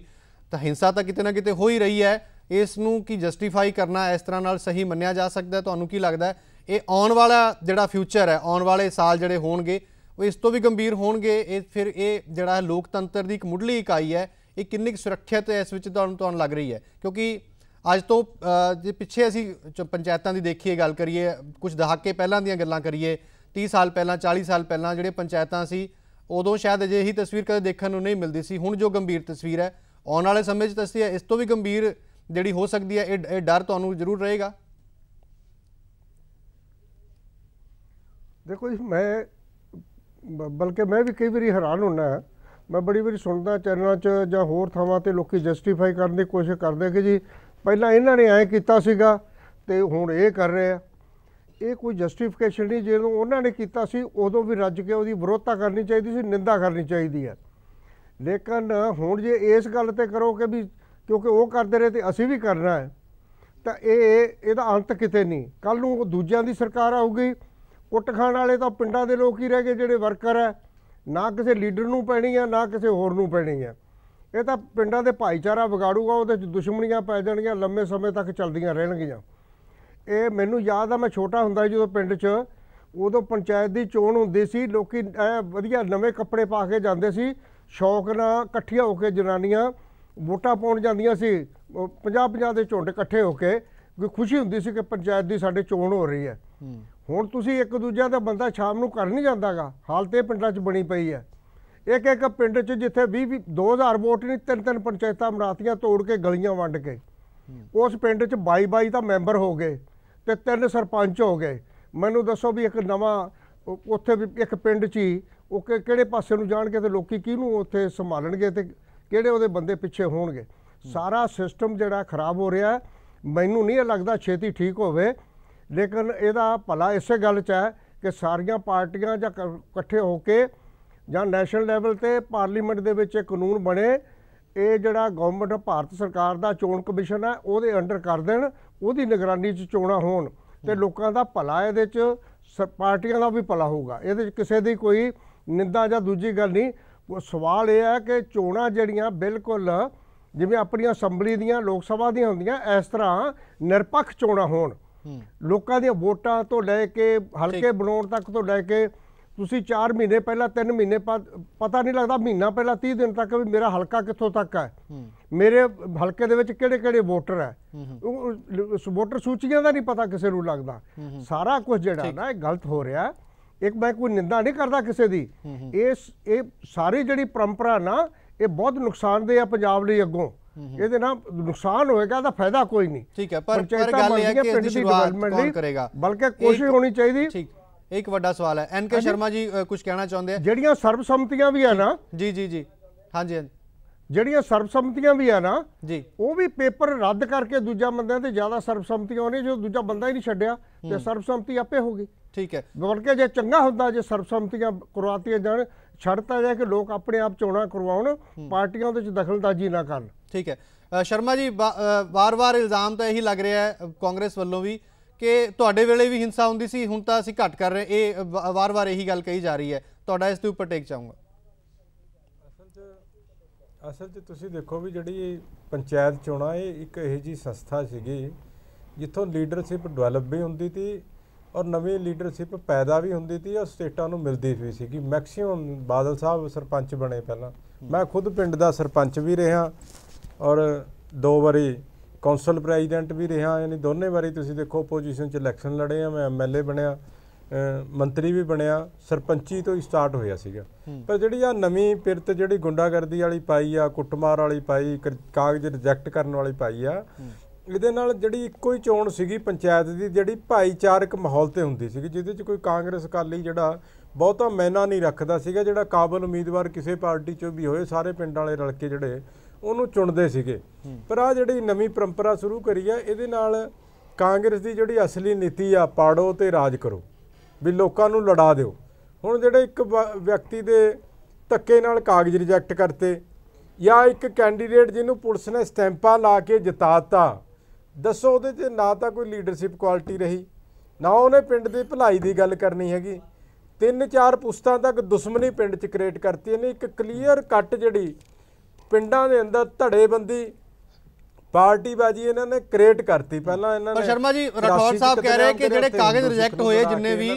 ਤਾਂ ਹਿੰਸਾ ਤਾਂ ਕਿਤੇ ਨਾ ਕਿਤੇ ਹੋ ਹੀ ਰਹੀ ਹੈ ਇਸ ਨੂੰ ਕੀ ਜਸਟੀਫਾਈ ਕਰਨਾ ਇਸ ਤਰ੍ਹਾਂ ਨਾਲ ਸਹੀ ਮੰਨਿਆ ਜਾ ਸਕਦਾ ਤੁਹਾਨੂੰ ਕੀ ਲੱਗਦਾ ਹੈ ਇਹ ਆਉਣ ਵਾਲਾ ਜਿਹੜਾ ਫਿਊਚਰ ਹੈ ਆਉਣ ਵਾਲੇ ਸਾਲ ਜਿਹੜੇ ਹੋਣਗੇ ਉਹ ਇਸ ਤੋਂ ਵੀ ਗੰਭੀਰ ਹੋਣਗੇ ਇਹ ਫਿਰ ਇਹ ਜਿਹੜਾ ਲੋਕਤੰਤਰ ਦੀ ਇੱਕ ਮੁੱਢਲੀ ਇਕਾਈ ਹੈ ਇਹ ਕਿੰਨੀ ਕੁ ਸੁਰੱਖਿਅਤ ਇਸ ਵਿੱਚ ਤੁਹਾਨੂੰ ਲੱਗ ਰਹੀ ਹੈ ਕਿਉਂਕਿ ਅੱਜ ਤੋਂ ਜੇ ਪਿੱਛੇ ਅਸੀਂ ਪੰਚਾਇਤਾਂ ਦੀ ਦੇਖੀਏ ਗੱਲ ਕਰੀਏ ਕੁਝ ਦਹਾਕੇ ਪਹਿਲਾਂ ਦੀਆਂ ਗੱਲਾਂ ਕਰੀਏ 30 ਸਾਲ ਪਹਿਲਾਂ 40 ਸਾਲ ਪਹਿਲਾਂ ਜਿਹੜੇ ਪੰਚਾਇਤਾਂ ਸੀ ਉਦੋਂ ਸ਼ਾਇਦ ਅਜਿਹੀ ਤਸਵੀਰ ਕਦੇ ਦੇਖਣ ਨੂੰ ਨਹੀਂ ਮਿਲਦੀ ਸੀ ਹੁਣ ਜੋ ਗੰਭੀਰ ਤਸਵੀਰ ਹੈ ਆਉਣ ਵਾਲੇ ਸਮੇਂ 'ਚ ਤਸਵੀਰ ਇਸ ਤੋਂ ਵੀ ਗੰਭੀਰ ਜਿਹੜੀ ਹੋ ਸਕਦੀ ਹੈ ਇਹ ਡਰ ਤੁਹਾਨੂੰ ਜ਼ਰੂਰ ਰਹੇਗਾ ਦੇਖੋ ਜੀ ਮੈਂ ਬਲਕਿ ਮੈਂ ਵੀ ਕਈ ਵਾਰੀ ਹੈਰਾਨ ਹੁੰਦਾ ਮੈਂ ਬੜੀ ਵਾਰੀ ਸੁਣਦਾ ਚੈਨਲਾਂ 'ਚ ਜਾਂ ਹੋਰ ਥਾਵਾਂ 'ਤੇ ਲੋਕੀ ਜਸਟੀਫਾਈ ਕਰਨ ਦੀ ਕੋਸ਼ਿਸ਼ ਕਰਦੇ ਕਿ ਜੀ ਪਹਿਲਾਂ ਇਹਨਾਂ ਨੇ ਐਂ ਕੀਤਾ ਸੀਗਾ ਅਤੇ ਹੁਣ ਇਹ ਕਰ ਰਹੇ ਆ ਇਹ ਕੋਈ ਜਸਟੀਫਿਕੇਸ਼ਨ ਨਹੀਂ ਜਦੋਂ ਉਹਨਾਂ ਨੇ ਕੀਤਾ ਸੀ ਉਦੋਂ ਵੀ ਰੱਜ ਕੇ ਉਹਦੀ ਵਿਰੋਧਤਾ ਕਰਨੀ ਚਾਹੀਦੀ ਸੀ ਨਿੰਦਾ ਕਰਨੀ ਚਾਹੀਦੀ ਹੈ ਲੇਕਿਨ ਹੁਣ ਜੇ ਇਸ ਗੱਲ 'ਤੇ ਕਰੋ ਕਿ ਵੀ ਕਿਉਂਕਿ ਉਹ ਕਰਦੇ ਰਹੇ ਅਤੇ ਅਸੀਂ ਵੀ ਕਰਨਾ ਹੈ ਤਾਂ ਇਹਦਾ ਅੰਤ ਕਿਤੇ ਨਹੀਂ ਕੱਲ੍ਹ ਨੂੰ ਦੂਜਿਆਂ ਦੀ ਸਰਕਾਰ ਆਊਗੀ ਕੁੱਟ ਖਾਣ ਵਾਲੇ ਤਾਂ ਪਿੰਡਾਂ ਦੇ ਲੋਕ ਹੀ ਰਹਿ ਗਏ ਜਿਹੜੇ ਵਰਕਰ ਹੈ ਨਾ ਕਿਸੇ ਲੀਡਰ ਨੂੰ ਪੈਣੀ ਹੈ ਨਾ ਕਿਸੇ ਹੋਰ ਨੂੰ ਪੈਣੀ ਹੈ ਇਹ ਤਾਂ ਪਿੰਡਾਂ ਦੇ ਭਾਈਚਾਰਾ ਵਿਗਾੜੂਗਾ ਉਹਦੇ 'ਚ ਦੁਸ਼ਮਣੀਆਂ ਪੈ ਜਾਣਗੀਆਂ ਲੰਮੇ ਸਮੇਂ ਤੱਕ ਚੱਲਦੀਆਂ ਰਹਿਣਗੀਆਂ ਇਹ ਮੈਨੂੰ ਯਾਦ ਆ ਮੈਂ ਛੋਟਾ ਹੁੰਦਾ ਜਦੋਂ ਪਿੰਡ 'ਚ ਉਦੋਂ ਪੰਚਾਇਤ ਦੀ ਚੋਣ ਹੁੰਦੀ ਸੀ ਲੋਕੀ ਵਧੀਆ ਨਵੇਂ ਕੱਪੜੇ ਪਾ ਕੇ ਜਾਂਦੇ ਸੀ ਸ਼ੌਕ ਨਾਲ ਇਕੱਠੀਆਂ ਹੋ ਕੇ ਜਨਾਨੀਆਂ ਵੋਟਾਂ ਪਾਉਣ ਜਾਂਦੀਆਂ ਸੀ 50-50 ਦੇ ਝੁੰਡ ਇਕੱਠੇ ਹੋ ਕੇ ਕੋਈ ਖੁਸ਼ੀ ਹੁੰਦੀ ਸੀ ਕਿ ਪੰਚਾਇਤ ਦੀ ਸਾਡੇ ਚੋਣ ਹੋ ਰਹੀ ਹੈ ਹੁਣ ਤੁਸੀਂ ਇੱਕ ਦੂਜਿਆਂ ਦਾ ਬੰਦਾ ਸ਼ਾਮ ਨੂੰ ਘਰ ਨਹੀਂ ਜਾਂਦਾਗਾ ਹਾਲਤ ਇਹ ਪਿੰਡਾਂ 'ਚ ਬਣੀ ਪਈ ਹੈ ਇੱਕ ਪਿੰਡ 'ਚ ਜਿੱਥੇ 20,000 ਵੋਟ ਨਹੀਂ 3 ਪੰਚਾਇਤਾਂ ਮਰਾਤੀਆਂ ਤੋੜ ਕੇ ਗਲੀਆਂ ਵੰਡ ਕੇ ਉਸ ਪਿੰਡ 'ਚ 22 ਤਾਂ ਮੈਂਬਰ ਹੋ ਗਏ ਅਤੇ 3 ਸਰਪੰਚ ਹੋ ਗਏ ਮੈਨੂੰ ਦੱਸੋ ਵੀ ਇੱਕ ਨਵਾਂ ਉੱਥੇ ਵੀ ਇੱਕ ਪਿੰਡ 'ਚ ਹੀ ਉਹ ਕਿਹੜੇ ਪਾਸੇ ਨੂੰ ਜਾਣਗੇ ਅਤੇ ਲੋਕੀ ਕਿਹਨੂੰ ਉੱਥੇ ਸੰਭਾਲਣਗੇ ਅਤੇ ਕਿਹੜੇ ਉਹਦੇ ਬੰਦੇ ਪਿੱਛੇ ਹੋਣਗੇ ਸਾਰਾ ਸਿਸਟਮ ਜਿਹੜਾ ਖਰਾਬ ਹੋ ਰਿਹਾ ਮੈਨੂੰ ਨਹੀਂ ਲੱਗਦਾ ਛੇਤੀ ਠੀਕ ਹੋਵੇ ਲੇਕਿਨ ਇਹਦਾ ਭਲਾ ਇਸੇ ਗੱਲ 'ਚ ਹੈ ਕਿ ਸਾਰੀਆਂ ਪਾਰਟੀਆਂ ਜਾਂ ਇਕੱਠੇ ਹੋ ਕੇ ਜਾਂ ਨੈਸ਼ਨਲ ਲੈਵਲ 'ਤੇ ਪਾਰਲੀਮੈਂਟ ਦੇ ਵਿੱਚ ਇਹ ਕਾਨੂੰਨ ਬਣੇ ਇਹ ਜਿਹੜਾ ਗਵਰਨਮੈਂਟ ਭਾਰਤ ਸਰਕਾਰ ਦਾ ਚੋਣ ਕਮਿਸ਼ਨ ਹੈ ਉਹਦੇ ਅੰਡਰ ਕਰ ਦੇਣ ਉਹਦੀ ਨਿਗਰਾਨੀ 'ਚ ਚੋਣਾਂ ਹੋਣ ਅਤੇ ਲੋਕਾਂ ਦਾ ਭਲਾ ਇਹਦੇ 'ਚ ਪਾਰਟੀਆਂ ਦਾ ਵੀ ਭਲਾ ਹੋਊਗਾ ਇਹਦੇ 'ਚ ਕਿਸੇ ਦੀ ਕੋਈ ਨਿੰਦਾ ਜਾਂ ਦੂਜੀ ਗੱਲ ਨਹੀਂ ਸਵਾਲ ਇਹ ਹੈ ਕਿ ਚੋਣਾਂ ਜਿਹੜੀਆਂ ਬਿਲਕੁਲ ਜਿਵੇਂ ਆਪਣੀਆਂ ਅਸੈਂਬਲੀ ਦੀਆਂ ਲੋਕ ਸਭਾ ਦੀਆਂ ਹੁੰਦੀਆਂ ਇਸ ਤਰ੍ਹਾਂ ਨਿਰਪੱਖ ਚੋਣਾਂ ਹੋਣ ਲੋਕਾਂ ਦੀਆਂ ਵੋਟਾਂ ਤੋਂ ਲੈ ਕੇ ਹਲਕੇ ਬਣਾਉਣ ਤੱਕ ਤੋਂ ਲੈ ਕੇ ਤੁਸੀਂ 4 ਮਹੀਨੇ ਪਹਿਲਾਂ 3 ਮਹੀਨੇ ਪਤਾ ਨਹੀਂ ਲੱਗਦਾ ਮਹੀਨਾ ਪਹਿਲਾਂ 30 ਦਿਨ ਤੱਕ ਵੀ ਮੇਰਾ ਹਲਕਾ ਕਿੱਥੋਂ ਤੱਕ ਹੈ ਮੇਰੇ ਹਲਕੇ ਦੇ ਵਿੱਚ ਕਿਹੜੇ ਵੋਟਰ ਹੈ ਵੋਟਰ ਸੂਚੀਆਂ ਦਾ ਨਹੀਂ ਪਤਾ ਕਿਸੇ ਨੂੰ ਲੱਗਦਾ ਸਾਰਾ ਕੁਝ ਜਿਹੜਾ ਨਾ ਇਹ ਗਲਤ ਹੋ ਰਿਹਾ ਇੱਕ ਮੈਂ ਕੋਈ ਨਿੰਦਾ ਨਹੀਂ ਕਰਦਾ ਕਿਸੇ ਦੀ ਇਹ ਸਾਰੀ ਜਿਹੜੀ ਪਰੰਪਰਾ ਨਾ ਇਹ ਬਹੁਤ ਨੁਕਸਾਨਦੇਹ ਆ ਪੰਜਾਬ ਲਈ ਅੱਗੋਂ ਇਹਦੇ ਨਾਲ ਨੁਕਸਾਨ ਹੋਏਗਾ ਤਾਂ ਫਾਇਦਾ ਕੋਈ ਨਹੀਂ ਠੀਕ ਹੈ ਪਰ ਗੱਲ ਇਹ ਹੈ ਕਿ ਇਸ ਦੀ ਸ਼ੁਰੂਆਤ ਕੌਣ ਕਰੇਗਾ ਬਲਕਿ ਕੋਸ਼ਿਸ਼ ਹੋਣੀ ਚਾਹੀਦੀ ਠੀਕ ਇੱਕ ਵੱਡਾ ਸਵਾਲ ਹੈ ਐਨ ਕੇ ਸ਼ਰਮਾ ਜੀ ਕੁਝ ਕਹਿਣਾ ਚਾਹੁੰਦੇ ਆ ਜਿਹੜੀਆਂ ਸਰਬਸੰਮਤੀਆਂ ਵੀ ਆ ਨਾ ਜੀ ਹਾਂਜੀ ਜਿਹੜੀਆਂ ਸਰਬਸੰਮਤੀਆਂ ਵੀ ਆ ਨਾ ਜੀ ਉਹ ਵੀ ਪੇਪਰ ਰੱਦ ਕਰਕੇ ਦੂਜਾ ਬੰਦਿਆਂ ਤੇ ਜ਼ਿਆਦਾ ਸਰਬਸੰਮਤੀਆਂ ਹੋਣੀ ਜੋ ਦੂਜਾ ਬੰਦਾ ਹੀ ਨਹੀਂ ਛੱਡਿਆ ਤੇ ਸਰਬਸੰਮਤੀ ਆਪੇ ਹੋ ਗਈ ਠੀਕ ਹੈ, ਬਲਕਿ ਜੇ ਚੰਗਾ ਹੁੰਦਾ ਜੇ ਸਰਬਸੰਮਤੀਆਂ ਕਰਵਾਤੀਆਂ ਜਾਣ, ਛੱਡਤਾ ਜਾਏ ਕਿ ਲੋਕ ਆਪਣੇ ਆਪ ਚੋਣਾਂ ਕਰਵਾਉਣ, ਪਾਰਟੀਆਂ ਉਹਦੇ 'ਚ ਦਖਲਅੰਦਾਜ਼ੀ ਨਾ ਕਰਨ। ਠੀਕ ਹੈ ਸ਼ਰਮਾ ਜੀ, ਵਾਰ-ਵਾਰ ਇਲਜ਼ਾਮ ਤਾਂ ਇਹੀ ਲੱਗ ਰਿਹਾ ਹੈ ਕਾਂਗਰਸ ਵੱਲੋਂ ਵੀ ਕਿ ਤੁਹਾਡੇ ਵੇਲੇ ਵੀ ਹਿੰਸਾ ਹੁੰਦੀ ਸੀ, ਹੁਣ ਤਾਂ ਅਸੀਂ ਘੱਟ ਕਰ ਰਹੇ, ਇਹ ਵਾਰ-ਵਾਰ ਇਹੀ ਗੱਲ ਕਹੀ ਜਾ ਰਹੀ ਹੈ, ਤੁਹਾਡਾ ਇਸ ਦੇ ਉੱਪਰ ਟੇਕ ਚਾਹੂੰਗਾ। ਅਸਲ 'ਚ ਤੁਸੀਂ ਦੇਖੋ ਵੀ ਜਿਹੜੀ ਪੰਚਾਇਤ ਚੋਣਾਂ ਇਹ ਇੱਕ ਇਹੋ ਜਿਹੀ ਸੰਸਥਾ ਸੀਗੀ ਜਿੱਥੋਂ ਲੀਡਰਸ਼ਿਪ ਡਿਵੈਲਪ ਵੀ ਹੁੰਦੀ ਸੀ ਔਰ ਨਵੀਂ ਲੀਡਰਸ਼ਿਪ ਪੈਦਾ ਵੀ ਹੁੰਦੀ ਸੀ ਔਰ ਸਟੇਟਾਂ ਨੂੰ ਮਿਲਦੀ ਵੀ ਸੀਗੀ। ਮੈਕਸੀਮਮ ਬਾਦਲ ਸਾਹਿਬ ਸਰਪੰਚ ਬਣੇ ਪਹਿਲਾਂ, ਮੈਂ ਖੁਦ ਪਿੰਡ ਦਾ ਸਰਪੰਚ ਵੀ ਰਿਹਾ ਔਰ 2 ਵਾਰੀ ਕੌਂਸਲ ਪ੍ਰੈਜ਼ੀਡੈਂਟ ਵੀ ਰਿਹਾ, ਯਾਨੀ ਦੋਨੇ ਵਾਰੀ ਤੁਸੀਂ ਦੇਖੋ ਓਪੋਜੀਸ਼ਨ 'ਚ ਇਲੈਕਸ਼ਨ ਲੜੇ ਆ, ਮੈਂ MLA ਬਣਿਆ, ਮੰਤਰੀ ਵੀ ਬਣਿਆ, ਸਰਪੰਚੀ ਤੋਂ ਹੀ ਸਟਾਰਟ ਹੋਇਆ ਸੀਗਾ। ਪਰ ਜਿਹੜੀ ਆ ਨਵੀਂ ਪਿਰਤ ਜਿਹੜੀ ਗੁੰਡਾਗਰਦੀ ਵਾਲੀ ਪਾਈ ਆ, ਕੁੱਟਮਾਰ ਵਾਲੀ ਪਾਈ, ਕਾਗਜ਼ ਰਿਜੈਕਟ ਕਰਨ ਵਾਲੀ ਪਾਈ ਆ, ਇਹਦੇ ਨਾਲ ਜਿਹੜੀ ਇੱਕੋ ਹੀ ਚੋਣ ਸੀਗੀ ਪੰਚਾਇਤ ਦੀ ਜਿਹੜੀ ਭਾਈਚਾਰਕ ਮਾਹੌਲ ਤੇ ਹੁੰਦੀ ਸੀਗੀ, ਜਿਹਦੇ 'ਚ ਕੋਈ ਕਾਂਗਰਸ ਅਕਾਲੀ ਜਿਹੜਾ ਬਹੁਤਾ ਮੈਨਾ ਨਹੀਂ ਰੱਖਦਾ ਸੀਗਾ, ਜਿਹੜਾ ਕਾਬਲ ਉਮੀਦਵਾਰ ਕਿਸੇ ਪਾਰਟੀ 'ਚੋਂ ਵੀ ਹੋਏ ਸਾਰੇ ਪਿੰਡ ਵਾਲੇ ਰਲ ਕੇ ਜਿਹੜੇ ਉਹਨੂੰ ਚੁਣਦੇ ਸੀਗੇ। ਪਰ ਆ ਜਿਹੜੀ ਨਵੀਂ ਪਰੰਪਰਾ ਸ਼ੁਰੂ ਕਰੀ ਆ, ਇਹਦੇ ਨਾਲ ਕਾਂਗਰਸ ਦੀ ਜਿਹੜੀ ਅਸਲੀ ਨੀਤੀ ਆ ਪਾੜੋ ਤੇ ਰਾਜ ਕਰੋ, ਵੀ ਲੋਕਾਂ ਨੂੰ ਲੜਾ ਦਿਓ। ਹੁਣ ਜਿਹੜੇ ਇੱਕ ਵਿਅਕਤੀ ਦੇ ਧੱਕੇ ਨਾਲ ਕਾਗਜ਼ ਰਿਜੈਕਟ ਕਰਤੇ ਜਾਂ ਇੱਕ ਕੈਂਡੀਡੇਟ ਜਿਹਨੂੰ ਪੁਲਿਸ ਨੇ ਸਟੈਂਪਾਂ ਲਾ ਕੇ ਜਿਤਾਤਾ, ਦੱਸੋ ਉਹਦੇ 'ਚ ਨਾ ਤਾਂ ਕੋਈ ਲੀਡਰਸ਼ਿਪ ਕੁਆਲਿਟੀ ਰਹੀ, ਨਾ ਉਹਨੇ ਪਿੰਡ ਦੀ ਭਲਾਈ ਦੀ ਗੱਲ ਕਰਨੀ ਹੈਗੀ। 3-4 ਪੁਸਤਾਂ ਤੱਕ ਦੁਸ਼ਮਣੀ ਪਿੰਡ 'ਚ ਕ੍ਰੀਏਟ ਕਰਤੀ ਇਹਨੇ। ਇੱਕ ਕਲੀਅਰ ਕੱਟ ਜਿਹੜੀ ਪਿੰਡਾਂ ਦੇ ਅੰਦਰ ਧੜੇਬੰਦੀ ਪਾਰਟੀਬਾਜੀ ਇਹਨਾਂ ਨੇ ਕ੍ਰੀਏਟ ਕਰਤੀ। ਪਹਿਲਾਂ ਇਹਨਾਂ ਨੇ ਪਰ ਸ਼ਰਮਾ ਜੀ ਰਾਠੌਰ ਸਾਹਿਬ ਕਹਿ ਰਹੇ ਕਿ ਜਿਹੜੇ ਕਾਗਜ਼ ਰਿਜੈਕਟ ਹੋਏ ਜਿੰਨੇ ਵੀ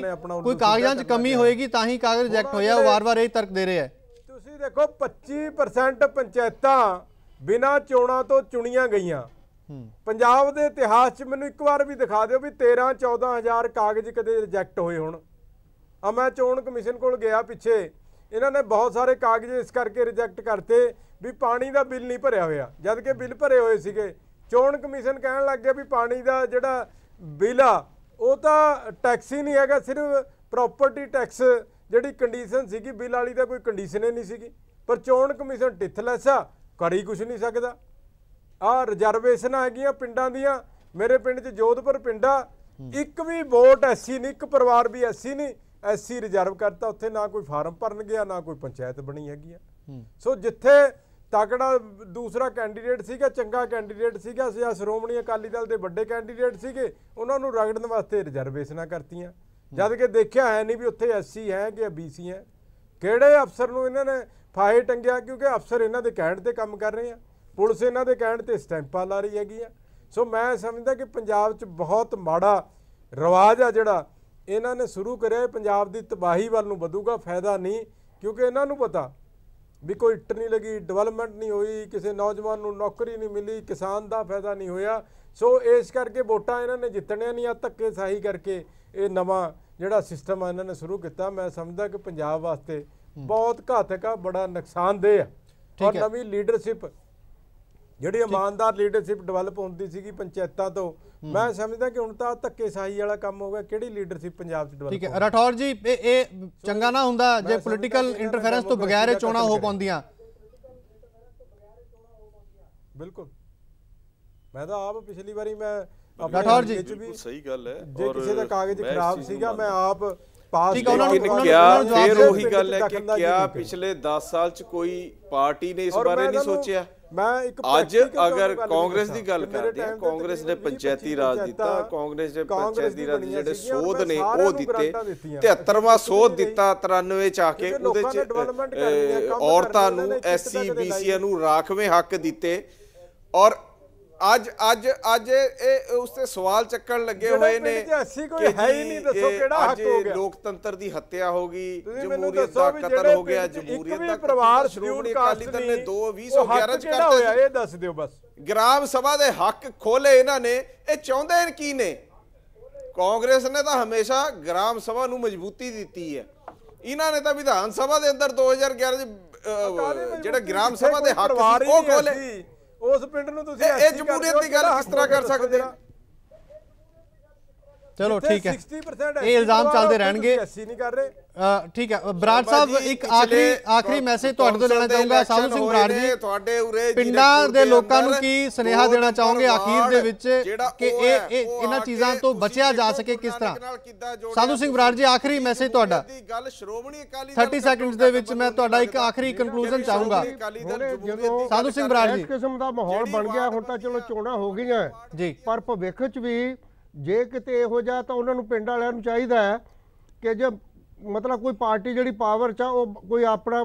ਕੋਈ ਕਾਗਜ਼ਾਂ 'ਚ ਕਮੀ ਹੋਏਗੀ ਤਾਂ ਹੀ ਕਾਗਜ਼ ਰਿਜੈਕਟ ਹੋਇਆ, ਉਹ ਵਾਰ-ਵਾਰ ਇਹ ਤਰਕ ਦੇ ਰਹੇ ਹੈ। ਤੁਸੀਂ ਦੇਖੋ 25% ਪੰਚਾਇਤਾਂ ਬਿਨਾਂ ਚੋਣਾਂ ਤੋਂ ਚੁਣੀਆਂ ਗਈਆਂ ਪੰਜਾਬ ਦੇ ਇਤਿਹਾਸ 'ਚ। ਮੈਨੂੰ ਇੱਕ ਵਾਰ ਵੀ ਦਿਖਾ ਦਿਓ ਵੀ 13-14 ਹਜ਼ਾਰ ਕਾਗਜ਼ ਕਦੇ ਰਿਜੈਕਟ ਹੋਏ ਹੋਣ। ਆ ਮੈਂ ਚੋਣ ਕਮਿਸ਼ਨ ਕੋਲ ਗਿਆ ਪਿੱਛੇ, ਇਹਨਾਂ ਨੇ ਬਹੁਤ ਸਾਰੇ ਕਾਗਜ਼ ਇਸ ਕਰਕੇ ਰਿਜੈਕਟ ਕਰਤੇ ਵੀ ਪਾਣੀ ਦਾ ਬਿੱਲ ਨਹੀਂ ਭਰਿਆ ਹੋਇਆ, ਜਦ ਕਿ ਬਿੱਲ ਭਰੇ ਹੋਏ ਸੀਗੇ। ਚੋਣ ਕਮਿਸ਼ਨ ਕਹਿਣ ਲੱਗ ਗਿਆ ਵੀ ਪਾਣੀ ਦਾ ਜਿਹੜਾ ਬਿੱਲ ਆ ਉਹ ਤਾਂ ਟੈਕਸ ਹੀ ਨਹੀਂ ਹੈਗਾ, ਸਿਰਫ ਪ੍ਰਾਪਰਟੀ ਟੈਕਸ ਜਿਹੜੀ ਕੰਡੀਸ਼ਨ ਸੀਗੀ ਬਿੱਲ ਵਾਲੀ ਦਾ ਕੋਈ ਕੰਡੀਸ਼ਨ ਹੀ ਨਹੀਂ ਸੀਗੀ। ਪਰ ਚੋਣ ਕਮਿਸ਼ਨ ਟਿੱਥਲੈਸ ਆ, ਕਰ ਹੀ ਕੁਛ ਨਹੀਂ ਸਕਦਾ। ਆ ਰਿਜ਼ਰਵੇਸ਼ਨਾਂ ਹੈਗੀਆਂ ਪਿੰਡਾਂ ਦੀਆਂ, ਮੇਰੇ ਪਿੰਡ 'ਚ ਜੋਧਪੁਰ ਪਿੰਡ ਆ, ਇੱਕ ਵੀ ਵੋਟ ਐਸੀ ਨਹੀਂ, ਇੱਕ ਪਰਿਵਾਰ ਵੀ ਐਸੀ ਨਹੀਂ, ਐਸੀ ਰਿਜ਼ਰਵ ਕਰਤਾ। ਉੱਥੇ ਨਾ ਕੋਈ ਫਾਰਮ ਭਰਨ ਗਿਆ, ਨਾ ਕੋਈ ਪੰਚਾਇਤ ਬਣੀ ਹੈਗੀ ਆ। ਸੋ ਜਿੱਥੇ ਤਕੜਾ ਦੂਸਰਾ ਕੈਂਡੀਡੇਟ ਸੀਗਾ, ਚੰਗਾ ਕੈਂਡੀਡੇਟ ਸੀਗਾ, ਜਾਂ ਸ਼੍ਰੋਮਣੀ ਅਕਾਲੀ ਦਲ ਦੇ ਵੱਡੇ ਕੈਂਡੀਡੇਟ ਸੀਗੇ, ਉਹਨਾਂ ਨੂੰ ਰਗੜਨ ਵਾਸਤੇ ਰਿਜ਼ਰਵੇਸ਼ਨਾਂ ਕਰਤੀਆਂ, ਜਦ ਕਿ ਦੇਖਿਆ ਹੈ ਨਹੀਂ ਵੀ ਉੱਥੇ SC ਹੈ ਕਿ BC ਹੈ। ਕਿਹੜੇ ਅਫਸਰ ਨੂੰ ਇਹਨਾਂ ਨੇ ਫਾਹੇ ਟੰਗਿਆ, ਕਿਉਂਕਿ ਅਫਸਰ ਇਹਨਾਂ ਦੇ ਕਹਿਣ ਤੇ ਕੰਮ ਕਰ ਰਹੇ ਆ, ਪੁਲਿਸ ਇਹਨਾਂ ਦੇ ਕਹਿਣ ਤੇ ਸਟੈਂਪਾਂ ਲਾ ਰਹੀ ਹੈਗੀ ਆ। ਸੋ ਮੈਂ ਸਮਝਦਾ ਕਿ ਪੰਜਾਬ 'ਚ ਬਹੁਤ ਮਾੜਾ ਰਿਵਾਜ ਆ ਜਿਹੜਾ ਇਹਨਾਂ ਨੇ ਸ਼ੁਰੂ ਕਰਿਆ, ਪੰਜਾਬ ਦੀ ਤਬਾਹੀ ਵੱਲ ਨੂੰ ਵਧੂਗਾ, ਫਾਇਦਾ ਨਹੀਂ। ਕਿਉਂਕਿ ਇਹਨਾਂ ਨੂੰ ਪਤਾ ਵੀ ਕੋਈ ਇੱਟ ਨਹੀਂ ਲੱਗੀ, ਡਿਵੈਲਪਮੈਂਟ ਨਹੀਂ ਹੋਈ, ਕਿਸੇ ਨੌਜਵਾਨ ਨੂੰ ਨੌਕਰੀ ਨਹੀਂ ਮਿਲੀ, ਕਿਸਾਨ ਦਾ ਫਾਇਦਾ ਨਹੀਂ ਹੋਇਆ। ਸੋ ਇਸ ਕਰਕੇ ਵੋਟਾਂ ਇਹਨਾਂ ਨੇ ਜਿੱਤਣੀਆਂ ਨਹੀਂ ਆ, ਧੱਕੇ ਸਾਹੀ ਕਰਕੇ ਇਹ ਨਵਾਂ ਜਿਹੜਾ ਸਿਸਟਮ ਆ ਇਹਨਾਂ ਨੇ ਸ਼ੁਰੂ ਕੀਤਾ। ਮੈਂ ਸਮਝਦਾ ਕਿ ਪੰਜਾਬ ਵਾਸਤੇ ਬਹੁਤ ਘਾਤਕ ਆ, ਬੜਾ ਨੁਕਸਾਨਦੇਹ ਆ। ਔਰ ਨਵੀਂ ਲੀਡਰਸ਼ਿਪ ਜਿਹੜੀ ਇਮਾਨਦਾਰ ਲੀਡਰਸ਼ਿਪ ਡਿਵੈਲਪ ਹੁੰਦੀ ਸੀਗੀ ਪੰਚਾਇਤਾਂ ਤੋਂ, ਮੈਂ ਸਮਝਦਾ ਕਿ ਹੁਣ ਤਾਂ ਧੱਕੇ ਸਾਹੀ ਵਾਲਾ ਕੰਮ ਹੋ ਗਿਆ। ਕਿਹੜੀ ਲੀਡਰਸ਼ਿਪ ਪੰਜਾਬ 'ਚ ਡਿਵੈਲਪ? ਠੀਕ ਹੈ ਰਾਠੌਰ ਜੀ, ਇਹ ਚੰਗਾ ਨਾ ਹੁੰਦਾ ਜੇ ਪੋਲੀਟੀਕਲ ਇੰਟਰਫੇਰੈਂਸ ਤੋਂ ਬਗੈਰ ਚੋਣਾਂ ਹੋ ਪਾਉਂਦੀਆਂ। ਬਿਲਕੁਲ, ਮੈਂ ਤਾਂ ਆਪ ਪਿਛਲੀ ਵਾਰੀ ਮੈਂ ਰਾਠੌਰ ਜੀ ਸਹੀ ਗੱਲ ਹੈ, ਜੇ ਕਿਸੇ ਦਾ ਕਾਗਜ਼ ਖਰਾਬ ਸੀਗਾ ਮੈਂ ਆਪ ਫਿਰ ਉਹੀ ਗੱਲ ਹੈ ਕਿ ਕਿਆ ਪਿਛਲੇ 10 ਸਾਲ 'ਚ ਕੋਈ ਪਾਰਟੀ ਨੇ ਇਸ ਬਾਰੇ ਨਹੀਂ ਸੋਚਿਆ? ਅੱਜ ਅਗਰ ਕਾਂਗਰਸ ਦੀ ਗੱਲ ਕਰਦੇ ਹਾਂ, ਕਾਂਗਰਸ ਨੇ ਪੰਚਾਇਤੀ ਰਾਜ ਦਿੱਤਾ, ਕਾਂਗਰਸ ਨੇ ਪੰਚਾਇਤੀ ਰਾਜ ਜਿਹੜੇ ਸੋਧ ਨੇ ਉਹ ਦਿੱਤੇ, 73ਵਾਂ ਸੋਧ ਦਿੱਤਾ 93 ਚ ਆ ਕੇ, ਉਹਦੇ ਚ ਔਰਤਾਂ ਨੂੰ SC BC ਨੂੰ ਰਾਖਵੇਂ ਹੱਕ ਦਿੱਤੇ। ਔਰ ਅੱਜ ਇਹ ਉਸ ਤੇ ਸਵਾਲ ਚੱਕਣ ਲੱਗੇ ਹੋਏ ਨੇ ਕਿ ਲੋਕਤੰਤਰ ਦੀ ਹੱਤਿਆ ਹੋ ਗਈ, ਜਮਹੂਰੀਅਤ ਦਾ ਕਤਲ ਹੋ ਗਿਆ। ਜਮਹੂਰੀਅਤ ਦਾ ਪਰਿਵਾਰ ਸ਼੍ਰੋਮਣੀ ਅਕਾਲੀ ਦਲ ਨੇ 2011 ਚ ਕਰਤਾ। ਇਹ ਦੱਸ ਦਿਓ ਬਸ। ਗ੍ਰਾਮ ਸਭਾ ਦੇ ਹੱਕ ਖੋਲੇ ਇਹਨਾਂ ਨੇ, ਇਹ ਚਾਹੁੰਦੇ ਕੀ ਨੇ? ਕਾਂਗਰਸ ਨੇ ਤਾਂ ਹਮੇਸ਼ਾ ਗ੍ਰਾਮ ਸਭਾ ਨੂੰ ਮਜ਼ਬੂਤੀ ਦਿੱਤੀ ਹੈ, ਇਹਨਾਂ ਨੇ ਤਾਂ ਵਿਧਾਨ ਸਭਾ ਦੇ ਅੰਦਰ 2011 ਚ ਜਿਹੜਾ ਗ੍ਰਾਮ ਸਭਾ ਦੇ ਹੱਕ ਸੀ ਉਹ ਖੋਲੇ। ਉਸ ਪਿੰਡ ਨੂੰ ਤੁਸੀਂ ਇਹ ਜਮਹੂਰੀਅਤ ਦੀ ਗੱਲ ਕਿਸ ਤਰ੍ਹਾਂ ਕਰ ਸਕਦੇ? चलो ठीक है, 60% ये इल्जाम चलते रहणगे। नहीं कर रहे। ठीक है बराड़ साहब, एक आखिरी मैसेज ਤੁਹਾਡੇ ਤੋਂ ਲੈਣਾ ਚਾਹੂੰਗਾ। ਸਾਧੂ ਸਿੰਘ ਬਰਾੜ ਜੀ, ਪਿੰਡਾਂ ਦੇ ਲੋਕਾਂ ਨੂੰ ਕੀ ਸੁਨੇਹਾ ਦੇਣਾ ਚਾਹੋਗੇ ਅਖੀਰ ਦੇ ਵਿੱਚ ਕਿ ਇਹ ਇਹਨਾਂ ਚੀਜ਼ਾਂ ਤੋਂ ਬਚਿਆ ਜਾ ਸਕੇ ਕਿਸ ਤਰ੍ਹਾਂ? ਸਾਧੂ ਸਿੰਘ ਬਰਾੜ ਜੀ, ਆਖਰੀ ਮੈਸੇਜ ਤੁਹਾਡਾ 30 ਸੈਕਿੰਡਸ ਦੇ ਵਿੱਚ ਮੈਂ ਤੁਹਾਡਾ ਇੱਕ ਆਖਰੀ ਕਨਕਲੂਜਨ ਚਾਹੂੰਗਾ। ਸਾਧੂ ਸਿੰਘ ਬਰਾੜ ਜੀ, ਇਸ ਕਿਸਮ ਦਾ ਮਾਹੌਲ ਬਣ ਗਿਆ ਹੁਣ ਤਾਂ ਚਲੋ ਚੋਣਾਂ ਹੋ ਗਈਆਂ ਜੀ, ਪਰ ਭਵਿੱਖ 'ਚ ਵੀ ਜੇ ਕਿਤੇ ਇਹੋ ਜਿਹਾ ਤਾਂ ਉਹਨਾਂ ਨੂੰ ਪਿੰਡ ਵਾਲਿਆਂ ਨੂੰ ਚਾਹੀਦਾ ਹੈ ਕਿ ਜੇ मतलब कोई पार्टी जी पावर च कोई अपना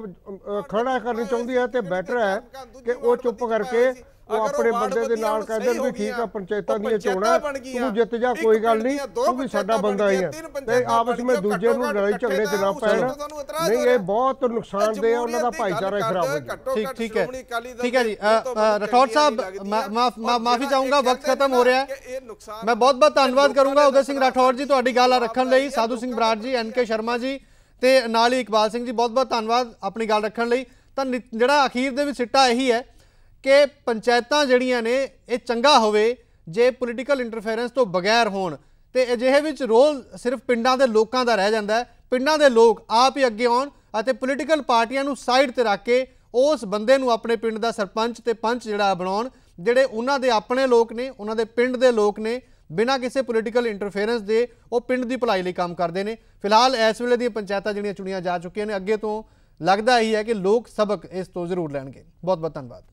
खड़ा करनी चाहती है तो बैटर है कि वो चुप करके वो अपने बंदे दे नाल कह देन भी ठीक है पंचायतां दी चोणां तू जित जा कोई गल नहीं, तू भी साडा बंदा ही है ते आपस में दूजे नूं लड़ाई झगड़े च ना पैण। नहीं ये बहुत नुकसानदेह है, उन्हां दा भाईचारा खराब हो गया। ठीक है जी। राठौड़ साहब माफी चाहूंगा, वक्त खत्म हो रहा है। मैं बहुत बहुत धन्यवाद करूंगा उदय सिंह राठौड़ जी तुहाडी गल रखण लई, साधू सिंह बराड़ जी, NK शर्मा जी ते नाल ही इकबाल सिंह जी, बहुत बहुत धन्यवाद अपनी गल रखण लई। तां जिहड़ा अखीर दे विच सिੱਟਾ यही है कि पंचायतां जड़ियां ने ये चंगा होवे जे पोलीटिकल इंटरफेरेंस तो बगैर होण ते अजिहे विच रोल सिर्फ पिंडां दे लोकां दा रह जांदा है। पिंडां दे लोग आप ही अगे आउण अते पोलीटिकल पार्टियां नूं साइड ते रख के उस बंदे नूं अपने पिंड दा सरपंच ते पंच जिहड़ा बनाउण जिहड़े उन्हां दे अपने लोक ने, उन्हां दे पिंड दे लोक ने, बिना किसी पोलीटिकल इंटरफेरेंस दे वो पिंड की भलाई लई काम करते हैं। फिलहाल इस वेले दी पंचायतां जिहड़ियां चुनियां जा चुकियां ने, अगे तो लगता ही है कि लोग सबक इस तो जरूर लैणगे। बहुत बहुत धन्यवाद।